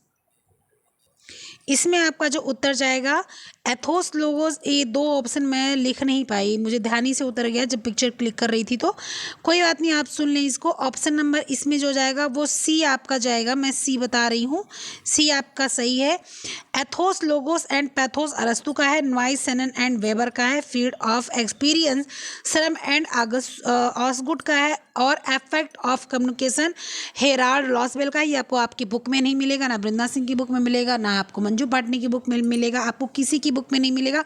इसमें आपका जो उत्तर जाएगा एथोस, लोगोस, ये दो ऑप्शन मैं लिख नहीं पाई, मुझे ध्यान ही से उतर गया जब पिक्चर क्लिक कर रही थी, तो कोई बात नहीं, आप सुन लें इसको। ऑप्शन नंबर इसमें जो जाएगा वो सी आपका जाएगा, मैं सी बता रही हूँ, सी आपका सही है। एथोस, लोगोस एंड पैथोस अरस्तु का है, नॉइस, सेनन एंड वेबर का है, फील्ड ऑफ एक्सपीरियंस श्रम एंड ऑसगुड का है, और इफेक्ट ऑफ कम्युनिकेशन हेराल्ड लॉसबेल का है। ये आपको आपकी बुक में नहीं मिलेगा, ना वृंदा सिंह की बुक में मिलेगा, ना आपको मंजू पाटनी की बुक में मिलेगा, आपको किसी की बुक में नहीं मिलेगा।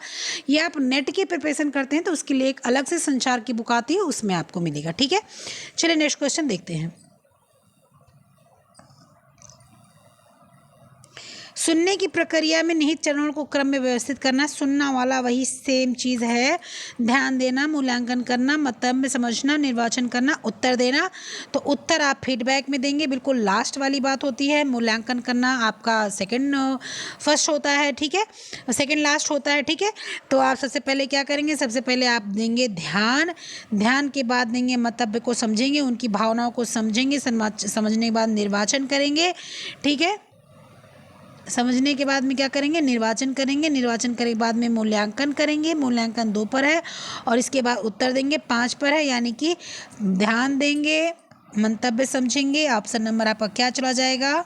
ये आप नेट की प्रिपरेशन करते हैं तो उसके लिए एक अलग से संचार की बुक आती है, उसमें आपको मिलेगा, ठीक है। चलिए नेक्स्ट क्वेश्चन देखते हैं। सुनने की प्रक्रिया में निहित चरणों को क्रम में व्यवस्थित करना, सुनना वाला वही सेम चीज़ है, ध्यान देना, मूल्यांकन करना, मतलब में समझना, निर्वाचन करना, उत्तर देना। तो उत्तर आप फीडबैक में देंगे, बिल्कुल लास्ट वाली बात होती है। मूल्यांकन करना आपका सेकंड फर्स्ट होता है, ठीक है, सेकंड लास्ट होता है, ठीक है। तो आप सबसे पहले क्या करेंगे, सबसे पहले आप देंगे ध्यान, ध्यान के बाद देंगे मंतव्य को समझेंगे, उनकी भावनाओं को समझेंगे, समझने के बाद निर्वाचन करेंगे, ठीक है। समझने के बाद में क्या करेंगे, निर्वाचन करेंगे, निर्वाचन करने के बाद में मूल्यांकन करेंगे, मूल्यांकन 2 पर है, और इसके बाद उत्तर देंगे 5 पर है, यानी कि ध्यान देंगे, मंतव्य समझेंगे। ऑप्शन नंबर आपका क्या चला जाएगा,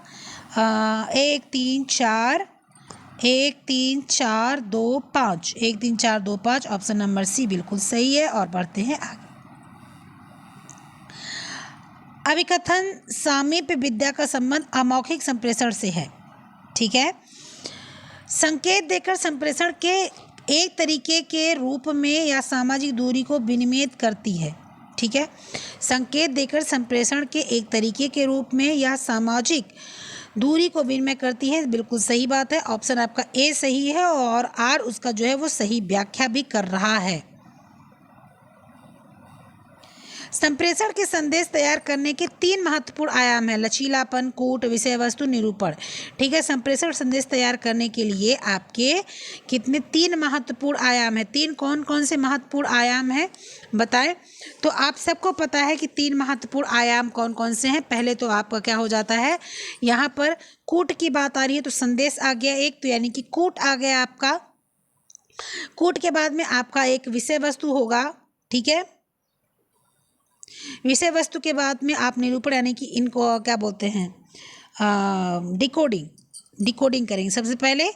1 3 4 1 3 4 2 5, 1 3 4 2 5, ऑप्शन नंबर सी बिल्कुल सही है। और बढ़ते हैं आगे। अभिकथन सामीप्य विद्या का संबंध अमौखिक संप्रेषण से है, ठीक है। संकेत देकर संप्रेषण के एक तरीके के रूप में या सामाजिक दूरी को विनियमित करती है, ठीक है। संकेत देकर संप्रेषण के एक तरीके के रूप में या सामाजिक दूरी को विनिमय करती है, बिल्कुल सही बात है। ऑप्शन आपका ए सही है, और आर उसका जो है वो सही व्याख्या भी कर रहा है। संप्रेषण के संदेश तैयार करने के 3 महत्वपूर्ण आयाम हैं, लचीलापन, कूट, विषय वस्तु, निरूपण, ठीक है। संप्रेषण संदेश तैयार करने के लिए आपके कितने 3 महत्वपूर्ण आयाम हैं, 3 कौन कौन से महत्वपूर्ण आयाम हैं बताएं। तो आप सबको पता है कि 3 महत्वपूर्ण आयाम कौन कौन से हैं। पहले तो आपका क्या हो जाता है, यहाँ पर कूट की बात आ रही है, तो संदेश आ गया एक, तो यानी कि कूट आ गया आपका। कूट के बाद में आपका एक विषय वस्तु होगा, ठीक है। विषय वस्तु के बाद में आप निरूपण, यानी कि इनको क्या बोलते हैं, डिकोडिंग करेंगे। सबसे पहले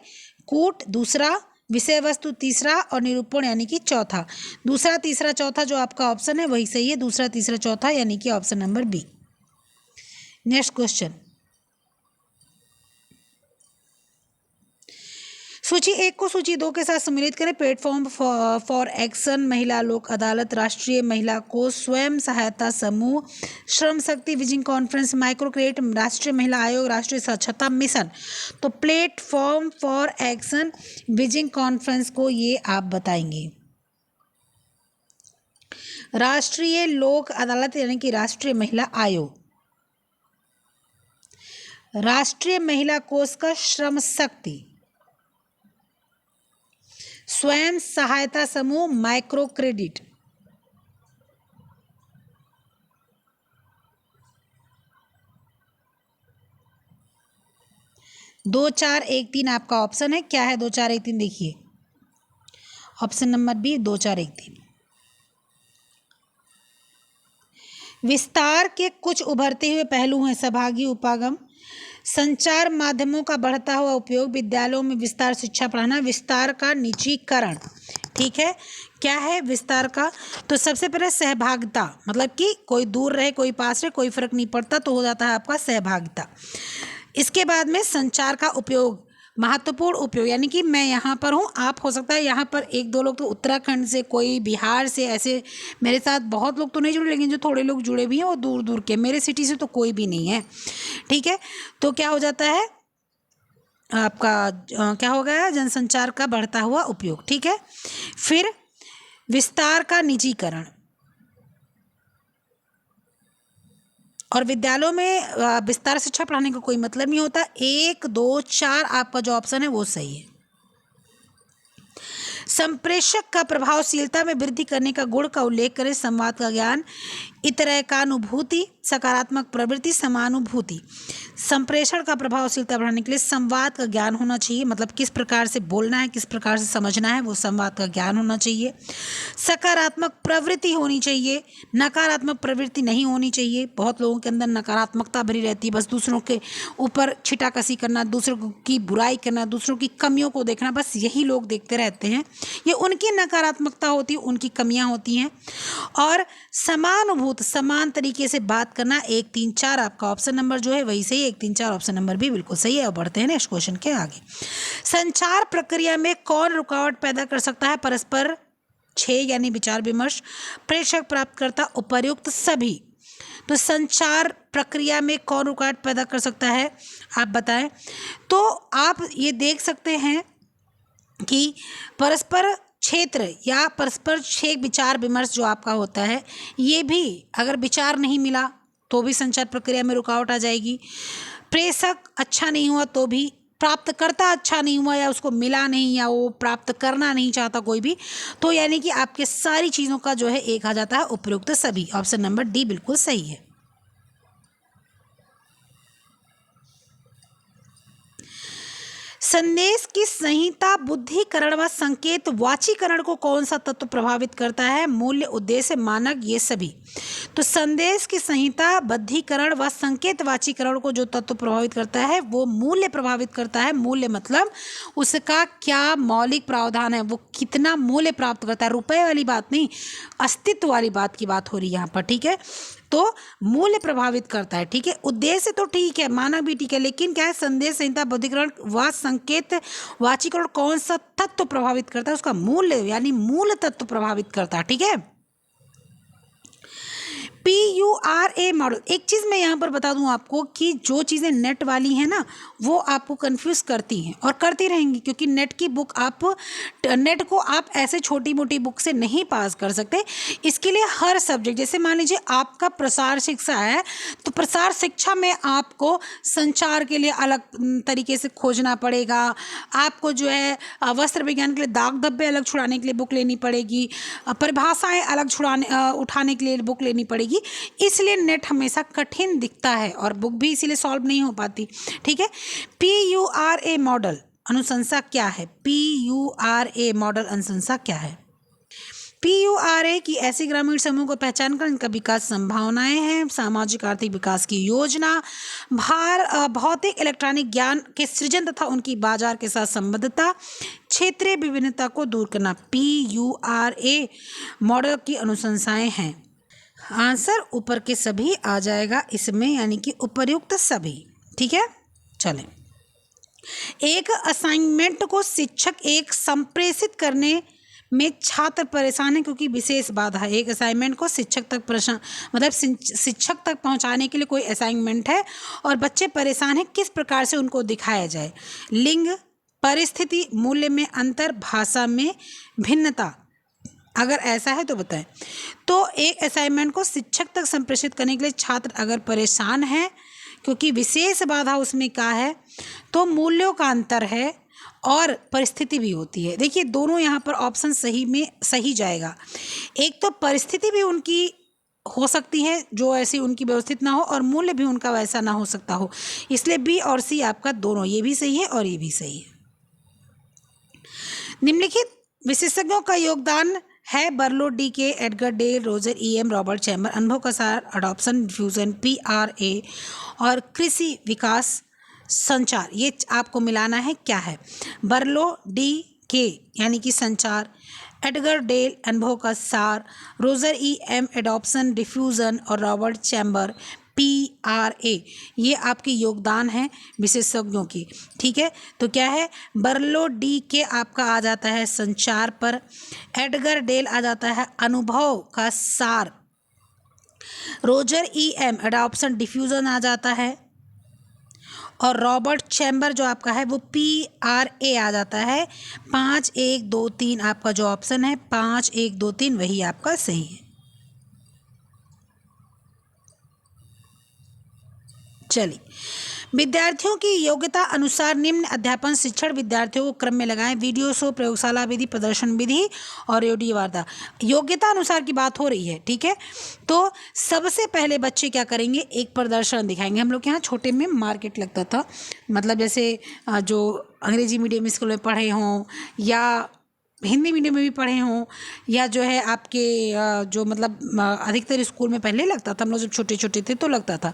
कूट, दूसरा विषय वस्तु, तीसरा, और निरूपण यानी कि चौथा। दूसरा, तीसरा, चौथा जो आपका ऑप्शन है वही सही है, दूसरा, तीसरा, चौथा, यानी कि option number B. Next question. सूची 1 को सूची 2 के साथ सम्मिलित करें। प्लेटफॉर्म फॉर एक्शन, महिला लोक अदालत, राष्ट्रीय महिला कोष, स्वयं सहायता समूह, Shram Shakti, wheezing conference, micro credit, राष्ट्रीय महिला आयोग, राष्ट्रीय स्वच्छता मिशन। तो platform for action, wheezing conference को ये आप बताएंगे। राष्ट्रीय लोक अदालत यानी कि राष्ट्रीय महिला आयोग, राष्ट्रीय महिला कोष का श्रम शक्ति, स्वयं सहायता समूह, माइक्रो क्रेडिट। दो चार एक तीन आपका ऑप्शन है। क्या है 2 4 1 3? देखिए ऑप्शन नंबर बी 2 4 1 3। विस्तार के कुछ उभरते हुए पहलू हैं। सहभागी उपागम, संचार माध्यमों का बढ़ता हुआ उपयोग, विद्यालयों में विस्तार शिक्षा पढ़ाना, विस्तार का निजीकरण। ठीक है, क्या है विस्तार का? तो सबसे पहले सहभागिता, मतलब कि कोई दूर रहे कोई पास रहे कोई फर्क नहीं पड़ता, तो हो जाता है आपका सहभागिता। इसके बाद में संचार का उपयोग, महत्वपूर्ण उपयोग, यानी कि मैं यहाँ पर हूँ, आप हो सकता है यहाँ पर 1 2 लोग तो उत्तराखंड से, कोई बिहार से, ऐसे मेरे साथ बहुत लोग तो नहीं जुड़े, लेकिन जो थोड़े लोग जुड़े भी हैं वो दूर दूर के, मेरे सिटी से तो कोई भी नहीं है। ठीक है, तो क्या हो जाता है आपका, क्या हो गया, जनसंचार का बढ़ता हुआ उपयोग। ठीक है, फिर विस्तार का निजीकरण, और विद्यालयों में विस्तार शिक्षा पढ़ाने का कोई मतलब नहीं होता। 1 2 4 आपका जो ऑप्शन है वो सही है। संप्रेषक का प्रभावशीलता में वृद्धि करने का गुण का उल्लेख करें। संवाद का ज्ञान, इतरेकानुभूति, सकारात्मक प्रवृत्ति, समानुभूति। संप्रेषण का प्रभावशीलता बढ़ाने के लिए संवाद का ज्ञान होना चाहिए, मतलब किस प्रकार से बोलना है, किस प्रकार से समझना है, वो संवाद का ज्ञान होना चाहिए। सकारात्मक प्रवृत्ति होनी चाहिए, नकारात्मक प्रवृत्ति नहीं होनी चाहिए। बहुत लोगों के अंदर नकारात्मकता भरी रहती है, बस दूसरों के ऊपर छिटाकसी करना, दूसरों की बुराई करना, दूसरों की कमियों को देखना, बस यही लोग देखते रहते हैं। ये उनकी नकारात्मकता होती है, उनकी कमियां होती हैं। और समानुभूत, समान तरीके से बात करना। 1 3 4 आपका ऑप्शन नंबर जो है वही सही है। 1 3 4 ऑप्शन नंबर भी बिल्कुल सही है। और बढ़ते हैं नेक्स्ट क्वेश्चन के आगे। संचार प्रक्रिया में कौन रुकावट पैदा कर सकता है? परस्पर 6 यानी विचार विमर्श, प्रेषक, प्राप्तकर्ता, उपर्युक्त सभी। तो संचार प्रक्रिया में कौन रुकावट पैदा कर सकता है, आप बताएं। तो आप ये देख सकते हैं कि परस्पर क्षेत्र या परस्पर 6 विचार विमर्श जो आपका होता है, ये भी अगर विचार नहीं मिला तो भी संचार प्रक्रिया में रुकावट आ जाएगी। प्रेषक अच्छा नहीं हुआ तो भी, प्राप्तकर्ता अच्छा नहीं हुआ या उसको मिला नहीं या वो प्राप्त करना नहीं चाहता कोई भी, तो यानी कि आपके सारी चीज़ों का जो है एक आ जाता है उपयुक्त सभी। ऑप्शन नंबर डी बिल्कुल सही है। संदेश की संहिता, बुद्धिकरण व संकेत वाचीकरण को कौन सा तत्व प्रभावित करता है? मूल्य, उद्देश्य, मानक, ये सभी। तो संदेश की संहिता, बुद्धिकरण व संकेत वाचीकरण को जो तत्व प्रभावित करता है वो मूल्य प्रभावित करता है। मूल्य मतलब उसका क्या मौलिक प्रावधान है, वो कितना मूल्य प्राप्त करता है, रुपए वाली बात नहीं, अस्तित्व वाली बात की बात हो रही है यहाँ पर। ठीक है, तो मूल्य प्रभावित करता है। ठीक है, उद्देश्य तो ठीक है, मानक भी ठीक है, लेकिन क्या है, संदेश संहिता, बुद्धिकरण व संकेत वाचीकरण कौन सा तत्व प्रभावित करता है? उसका मूल्य यानी मूल तत्व प्रभावित करता है। ठीक है, PURA मॉडल। एक चीज़ मैं यहाँ पर बता दूँ आपको कि जो चीज़ें नेट वाली हैं ना वो आपको कंफ्यूज करती हैं और करती रहेंगी, क्योंकि नेट की बुक नेट को आप ऐसे छोटी मोटी बुक से नहीं पास कर सकते। इसके लिए हर सब्जेक्ट, जैसे मान लीजिए आपका प्रसार शिक्षा है तो प्रसार शिक्षा में आपको संचार के लिए अलग तरीके से खोजना पड़ेगा, आपको जो है वस्त्र विज्ञान के लिए दाग धब्बे अलग छुड़ाने के लिए बुक लेनी पड़ेगी, परिभाषाएं अलग उठाने के लिए बुक लेनी पड़ेगी। इसलिए नेट हमेशा कठिन दिखता है और बुक भी इसीलिए सॉल्व नहीं हो पाती। ठीक है, PURA मॉडल अनुशंसा क्या है? PURA मॉडल अनुशंसा क्या है? PURA की ऐसे ग्रामीण समूह को पहचान कर इनका विकास संभावनाएं हैं। सामाजिक आर्थिक विकास की योजना, भौतिक इलेक्ट्रॉनिक ज्ञान के सृजन तथा उनकी बाजार के साथ संबद्धता, क्षेत्रीय विभिन्नता को दूर करना। PURA मॉडल की अनुशंसाएं हैं। आंसर ऊपर के सभी आ जाएगा इसमें, यानी कि उपर्युक्त सभी। ठीक है, चलें एक असाइनमेंट को शिक्षक एक संप्रेषित करने में छात्र परेशान है क्योंकि विशेष बाधा है। एक असाइनमेंट को शिक्षक तक परेशान मतलब शिक्षक तक पहुंचाने के लिए कोई असाइनमेंट है और बच्चे परेशान हैं, किस प्रकार से उनको दिखाया जाए। लिंग, परिस्थिति, मूल्य में अंतर, भाषा में भिन्नता, अगर ऐसा है तो बताएं। तो एक असाइनमेंट को शिक्षक तक संप्रेषित करने के लिए छात्र अगर परेशान है क्योंकि विशेष बाधा उसमें क्या है, तो मूल्यों का अंतर है और परिस्थिति भी होती है। देखिए दोनों यहाँ पर ऑप्शन सही में सही जाएगा। एक तो परिस्थिति भी उनकी हो सकती है जो ऐसी उनकी व्यवस्थित ना हो और मूल्य भी उनका वैसा ना हो सकता हो, इसलिए बी और सी आपका दोनों, ये भी सही है और ये भी सही है। निम्नलिखित विशेषज्ञों का योगदान है Berlo, D K, Edgar Dale, Roger E M, Robert Chamber, अनुभव का सार, अडॉप्शन, डिफ्यूजन, PRA और कृषि विकास संचार। ये आपको मिलाना है क्या है। बर्लो, डी के यानी कि संचार, एडगर डेल अनुभव का सार, रोजर EM एडॉप्शन डिफ्यूजन और रॉबर्ट चैम्बर PRA, ये आपके योगदान हैं विशेषज्ञों की। ठीक है, तो क्या है, बर्लो डी के आपका आ जाता है संचार पर, एडगर डेल आ जाता है अनुभव का सार, रोजर EM एडॉप्शन डिफ्यूजन आ जाता है और रॉबर्ट चैम्बर जो आपका है वो PRA आ जाता है। 5, 1, 2, 3 आपका जो ऑप्शन है 5, 1, 2, 3 वही आपका सही है। चलिए, विद्यार्थियों की योग्यता अनुसार निम्न अध्यापन शिक्षण विद्यार्थियों को क्रम में लगाएं। वीडियो शो, प्रयोगशाला विधि, प्रदर्शन विधि और रेडियो वार्ता। योग्यता अनुसार की बात हो रही है, ठीक है। तो सबसे पहले बच्चे क्या करेंगे, एक प्रदर्शन दिखाएंगे। हम लोग के यहाँ छोटे में मार्केट लगता था, मतलब जैसे जो अंग्रेजी मीडियम स्कूल में पढ़े हों या हिंदी मीडियम में भी पढ़े हों या जो है आपके जो मतलब अधिकतर स्कूल में पहले लगता था, हम लोग जब छोटे छोटे थे तो लगता था,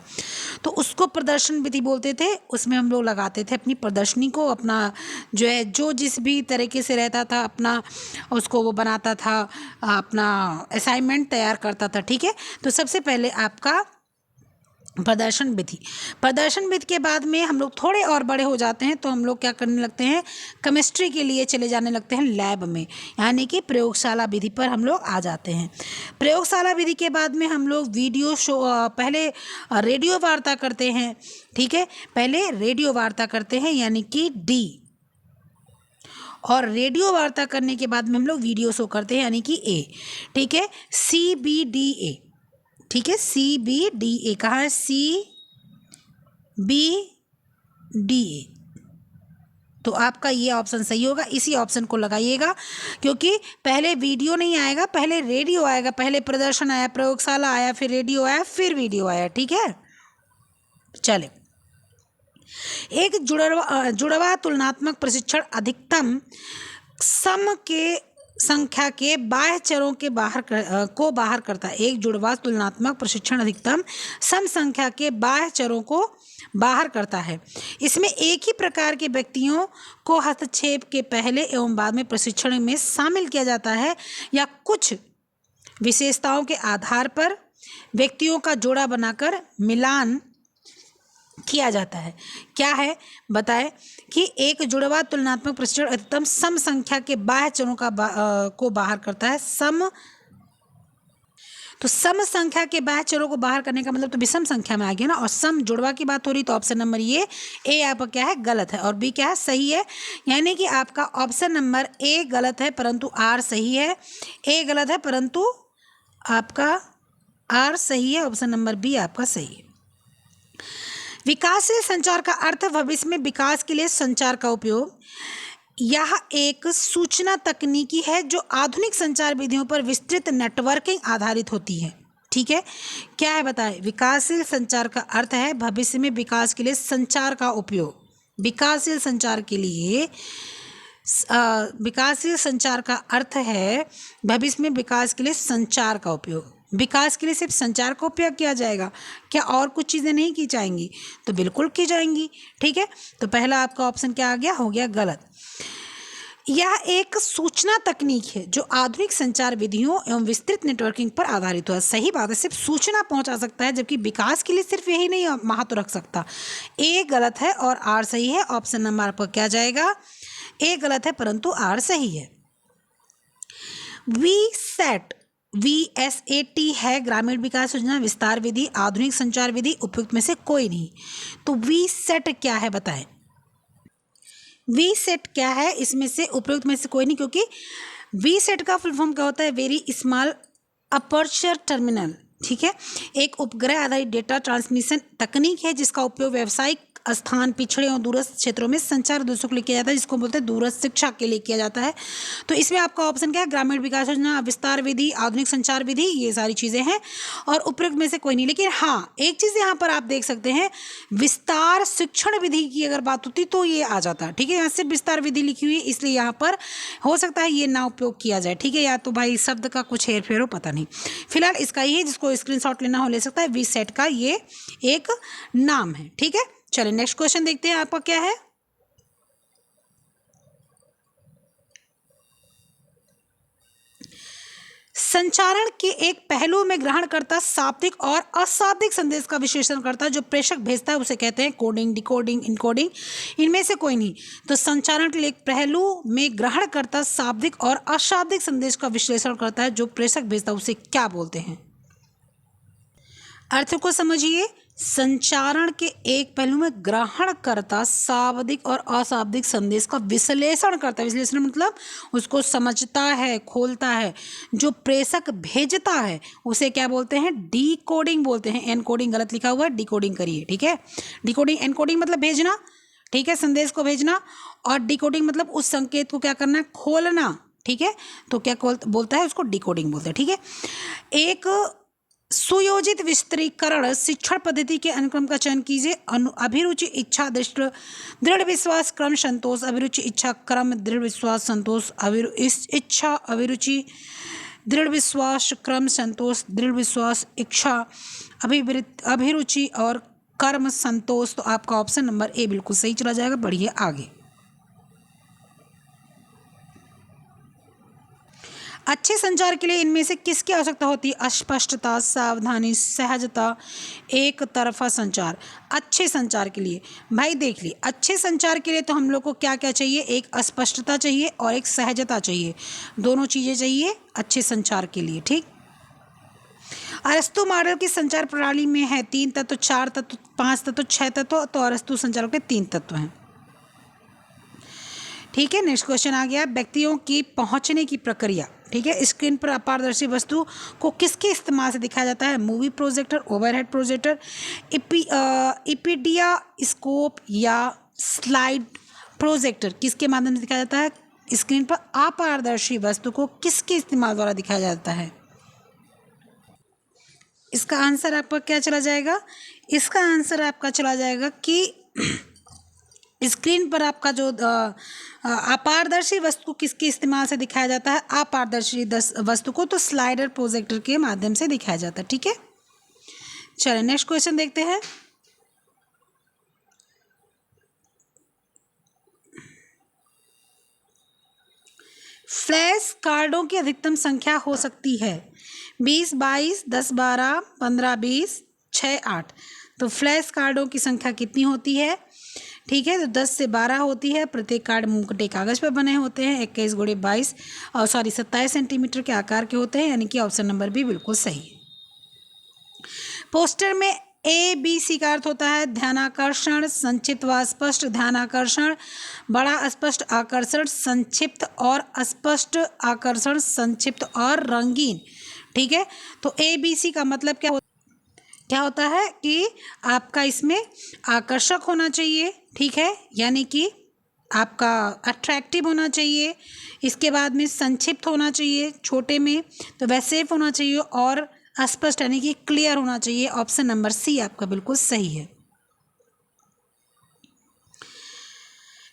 तो उसको प्रदर्शन विधि बोलते थे। उसमें हम लोग लगाते थे अपनी प्रदर्शनी को, अपना जो है जो जिस भी तरीके से रहता था अपना उसको वो बनाता था, अपना असाइनमेंट तैयार करता था। ठीक है, तो सबसे पहले आपका प्रदर्शन विधि। प्रदर्शन विधि के बाद में हम लोग थोड़े और बड़े हो जाते हैं तो हम लोग क्या करने लगते हैं, केमिस्ट्री के लिए चले जाने लगते हैं लैब में, यानी कि प्रयोगशाला विधि पर हम लोग आ जाते हैं। प्रयोगशाला विधि के बाद में हम लोग वीडियो शो, पहले रेडियो वार्ता करते हैं। ठीक है, पहले रेडियो वार्ता करते हैं यानी कि D, और रेडियो वार्ता करने के बाद में हम लोग वीडियो शो करते हैं यानी कि A। ठीक है, CBDA। ठीक है, CBDA कहाँ है, CBDA, तो आपका ये ऑप्शन सही होगा। इसी ऑप्शन को लगाइएगा क्योंकि पहले वीडियो नहीं आएगा, पहले रेडियो आएगा। पहले प्रदर्शन आया, प्रयोगशाला आया, फिर रेडियो आया, फिर वीडियो आया। ठीक है, चले। एक जुड़वा तुलनात्मक प्रशिक्षण अधिकतम सम के संख्या के बाह्य चरों के को बाहर करता है। एक जुड़वा तुलनात्मक प्रशिक्षण अधिकतम सम संख्या के बाह्य चरों को बाहर करता है। इसमें एक ही प्रकार के व्यक्तियों को हस्तक्षेप के पहले एवं बाद में प्रशिक्षण में शामिल किया जाता है या कुछ विशेषताओं के आधार पर व्यक्तियों का जोड़ा बनाकर मिलान किया जाता है। क्या है बताएं कि एक जुड़वा तुलनात्मक प्रशिक्षण अधिकतम सम संख्या के बाह्य चरों को बाहर करता है। तो सम संख्या के बाह्य चरों को बाहर करने का मतलब तो विषम संख्या में आ गया ना, और सम जुड़वा की बात हो रही तो ऑप्शन नंबर ये ए आपका क्या है, गलत है, और बी क्या है, सही है। यानी कि आपका ऑप्शन नंबर ए गलत है परंतु आर सही है। ए गलत है परंतु आपका आर सही है। ऑप्शन नंबर बी आपका सही है। विकासशील संचार का अर्थ भविष्य में विकास के लिए संचार का उपयोग। यह एक सूचना तकनीकी है जो आधुनिक संचार विधियों पर विस्तृत नेटवर्किंग आधारित होती है। ठीक है, क्या है बताएं। विकासशील संचार का अर्थ है भविष्य में विकास के लिए संचार का उपयोग। विकासशील संचार के लिए विकासशील संचार का अर्थ है भविष्य में विकास के लिए संचार का उपयोग। विकास के लिए सिर्फ संचार का उपयोग किया जाएगा, क्या और कुछ चीज़ें नहीं की जाएंगी? तो बिल्कुल की जाएंगी। ठीक है, तो पहला आपका ऑप्शन क्या आ गया, हो गया गलत। यह एक सूचना तकनीक है जो आधुनिक संचार विधियों एवं विस्तृत नेटवर्किंग पर आधारित है। सही बात है, सिर्फ सूचना पहुंचा सकता है, जबकि विकास के लिए सिर्फ यही नहीं महत्व रख सकता। ए गलत है और आर सही है। ऑप्शन नंबर आपका क्या जाएगा? ए गलत है परंतु आर सही है। VSAT VSAT है ग्रामीण विकास योजना विस्तार विधि, आधुनिक संचार विधि, उपयुक्त में से कोई नहीं। तो VSAT क्या है बताएं? VSAT क्या है? इसमें से उपयुक्त में से कोई नहीं, क्योंकि VSAT का फुल फॉर्म क्या होता है? Very small aperture terminal. ठीक है, एक उपग्रह आधारित डेटा ट्रांसमिशन तकनीक है जिसका उपयोग व्यावसायिक स्थान, पिछड़े और दूरस्थ क्षेत्रों में संचार उद्देश्यों के लिए किया जाता है, जिसको बोलते हैं दूरस्थ शिक्षा के लिए किया जाता है। तो इसमें आपका ऑप्शन क्या है? ग्रामीण विकास योजना, विस्तार विधि, आधुनिक संचार विधि, ये सारी चीज़ें हैं और उपयुक्त में से कोई नहीं। लेकिन हाँ, एक चीज़ यहाँ पर आप देख सकते हैं, विस्तार शिक्षण विधि की अगर बात होती तो ये आ जाता। ठीक है, यहाँ सिर्फ विस्तार विधि लिखी हुई है, इसलिए यहाँ पर हो सकता है ये ना उपयोग किया जाए। ठीक है, या तो भाई शब्द का कुछ हेर फेर हो, पता नहीं। फिलहाल इसका ही है, जिसको स्क्रीनशॉट लेना हो ले सकता है। VSAT का ये एक नाम है। ठीक है, चलिए नेक्स्ट क्वेश्चन देखते हैं आपका क्या है। संचारण के एक पहलू में ग्रहणकर्ता शाब्दिक और अशाब्दिक संदेश का विश्लेषण करता है, जो प्रेषक भेजता है उसे कहते हैं कोडिंग, डिकोडिंग, इनकोडिंग। इनमें से कोई नहीं। तो संचारण के लिए एक पहलू में ग्रहणकर्ता शाब्दिक और अशाब्दिक संदेश का विश्लेषण करता है, जो प्रेषक भेजता है उसे क्या बोलते हैं? अर्थ को समझिए। संचारण के एक पहलू में ग्रहणकर्ता शाब्दिक और अशाब्दिक संदेश का विश्लेषण करता है। विश्लेषण मतलब उसको समझता है, खोलता है। जो प्रेषक भेजता है उसे क्या बोलते हैं? डिकोडिंग बोलते हैं। एनकोडिंग गलत लिखा हुआ है, डिकोडिंग करिए। ठीक है, डिकोडिंग, एनकोडिंग मतलब भेजना, ठीक है, संदेश को भेजना, और डिकोडिंग मतलब उस संकेत को क्या करना है? खोलना। ठीक है, तो क्या बोलता है? उसको डिकोडिंग बोलते हैं। ठीक है, एक सुयोजित विस्तृतीकरण शिक्षण पद्धति के अनुक्रम का चयन कीजिए। अभिरुचि, इच्छा, दृढ़ विश्वास, क्रम, संतोष। अभिरुचि, इच्छा, क्रम, दृढ़ विश्वास, संतोष। इच्छा, अभिरुचि, दृढ़ विश्वास, क्रम, संतोष। दृढ़ विश्वास, इच्छा, अभिरुचि और कर्म, संतोष। तो आपका ऑप्शन नंबर ए बिल्कुल सही चला जाएगा। बढ़िए आगे। अच्छे संचार के लिए इनमें से किसकी आवश्यकता होती है? अस्पष्टता, सावधानी, सहजता, एक तरफा संचार। अच्छे संचार के लिए भाई देख लिए, अच्छे संचार के लिए तो हम लोग को क्या क्या चाहिए? एक अस्पष्टता चाहिए और एक सहजता चाहिए। दोनों चीज़ें चाहिए अच्छे संचार के लिए। ठीक, अरस्तु मॉडल की संचार प्रणाली में है 3 तत्व, 4 तत्व, 5 तत्व, 6 तत्व। तो अरस्तु संचार के 3 तत्व हैं। ठीक है, नेक्स्ट क्वेश्चन आ गया। व्यक्तियों की पहुंचने की प्रक्रिया। ठीक है, स्क्रीन पर अपारदर्शी वस्तु को किसके इस्तेमाल से दिखाया जाता है? Movie projector, overhead projector, epidiascope या स्लाइड प्रोजेक्टर। किसके माध्यम से दिखाया जाता है? स्क्रीन पर अपारदर्शी वस्तु को किसके इस्तेमाल द्वारा दिखाया जाता है? इसका आंसर आपका क्या चला जाएगा? इसका आंसर आपका चला जाएगा कि स्क्रीन पर आपका जो अपारदर्शी वस्तु को किसके इस्तेमाल से दिखाया जाता है? अपारदर्शी वस्तु को तो स्लाइडर प्रोजेक्टर के माध्यम से दिखाया जाता है। ठीक है, चलिए नेक्स्ट क्वेश्चन देखते हैं। फ्लैश कार्डों की अधिकतम संख्या हो सकती है 20, 22, 10, 12, 15, 20, 6, 8। तो फ्लैश कार्डों की संख्या कितनी होती है? ठीक है, तो 10 से 12 होती है। प्रत्येक कार्ड मोटे कागज पर बने होते हैं। 21 × 22 और 27 सेंटीमीटर के आकार के होते हैं, यानी कि ऑप्शन नंबर भी बिल्कुल सही है। पोस्टर में ABC का अर्थ होता है ध्यानाकर्षण, संक्षिप्त व स्पष्ट। ध्यानाकर्षण, बड़ा स्पष्ट आकर्षण, संक्षिप्त और स्पष्ट आकर्षण, संक्षिप्त और रंगीन। ठीक है, तो ABC का मतलब क्या होता है कि आपका इसमें आकर्षक होना चाहिए। ठीक है, यानी कि आपका अट्रैक्टिव होना चाहिए। इसके बाद में संक्षिप्त होना चाहिए, छोटे में तो वैसे होना चाहिए, और स्पष्ट यानी कि क्लियर होना चाहिए। ऑप्शन नंबर सी आपका बिल्कुल सही है।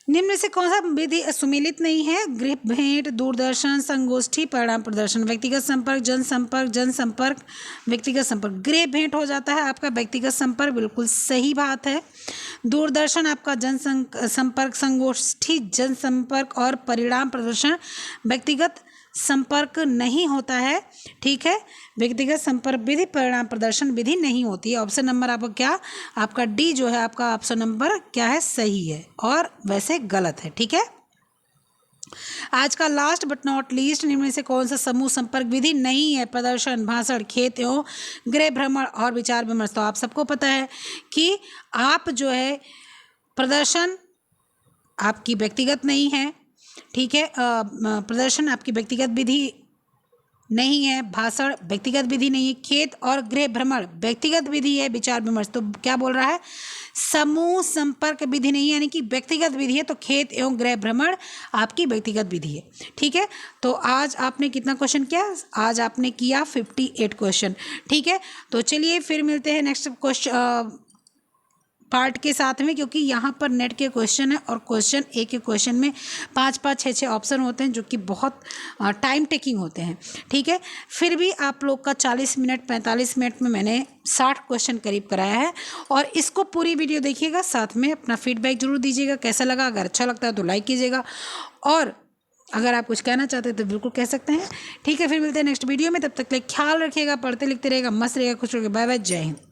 निम्न में से कौन सा विधि सुमेलित नहीं है? गृह भेंट, दूरदर्शन, संगोष्ठी, परिणाम प्रदर्शन। व्यक्तिगत संपर्क, जनसंपर्क, व्यक्तिगत संपर्क। गृह भेंट हो जाता है आपका व्यक्तिगत संपर्क, बिल्कुल सही बात है। दूरदर्शन आपका संपर्क संगोष्ठी जनसंपर्क और परिणाम प्रदर्शन व्यक्तिगत संपर्क नहीं होता है। ठीक है, व्यक्तिगत संपर्क विधि परिणाम प्रदर्शन विधि नहीं होती है। ऑप्शन नंबर आपका क्या, आपका डी जो है आपका ऑप्शन नंबर क्या है, सही है और वैसे गलत है। ठीक है, आज का लास्ट बट नॉट लीस्ट, निम्न में से कौन सा समूह संपर्क विधि नहीं है? प्रदर्शन, भाषण, खेत एवं गृह भ्रमण और विचार विमर्श। तो आप सबको पता है कि आप जो है प्रदर्शन आपकी व्यक्तिगत नहीं है। ठीक है, प्रदर्शन आपकी व्यक्तिगत विधि नहीं है, भाषण व्यक्तिगत विधि नहीं है, खेत और गृह भ्रमण व्यक्तिगत विधि है, विचार विमर्श तो क्या बोल रहा है, समूह संपर्क विधि नहीं है, यानी कि व्यक्तिगत विधि है। तो खेत एवं गृह भ्रमण आपकी व्यक्तिगत विधि है। ठीक है, तो आज आपने कितना क्वेश्चन किया? आज आपने किया 58 क्वेश्चन। ठीक है, तो चलिए फिर मिलते हैं नेक्स्ट क्वेश्चन पार्ट के साथ में, क्योंकि यहाँ पर नेट के क्वेश्चन है और क्वेश्चन एक एक क्वेश्चन में 5-5, 6-6 ऑप्शन होते हैं, जो कि बहुत टाइम टेकिंग होते हैं। ठीक है, फिर भी आप लोग का 40 मिनट 45 मिनट में मैंने 60 क्वेश्चन करीब कराया है। और इसको पूरी वीडियो देखिएगा, साथ में अपना फीडबैक जरूर दीजिएगा कैसा लगा। अगर अच्छा लगता है तो लाइक कीजिएगा, और अगर आप कुछ कहना चाहते हैं तो बिल्कुल कह सकते हैं। ठीक है, फिर मिलते हैं नेक्स्ट वीडियो में, तब तक के लिए ख्याल रखिएगा, पढ़ते लिखते रहेगा, मस्त रहेगा, खुश रहेगा। बाय बाय, जय हिंद।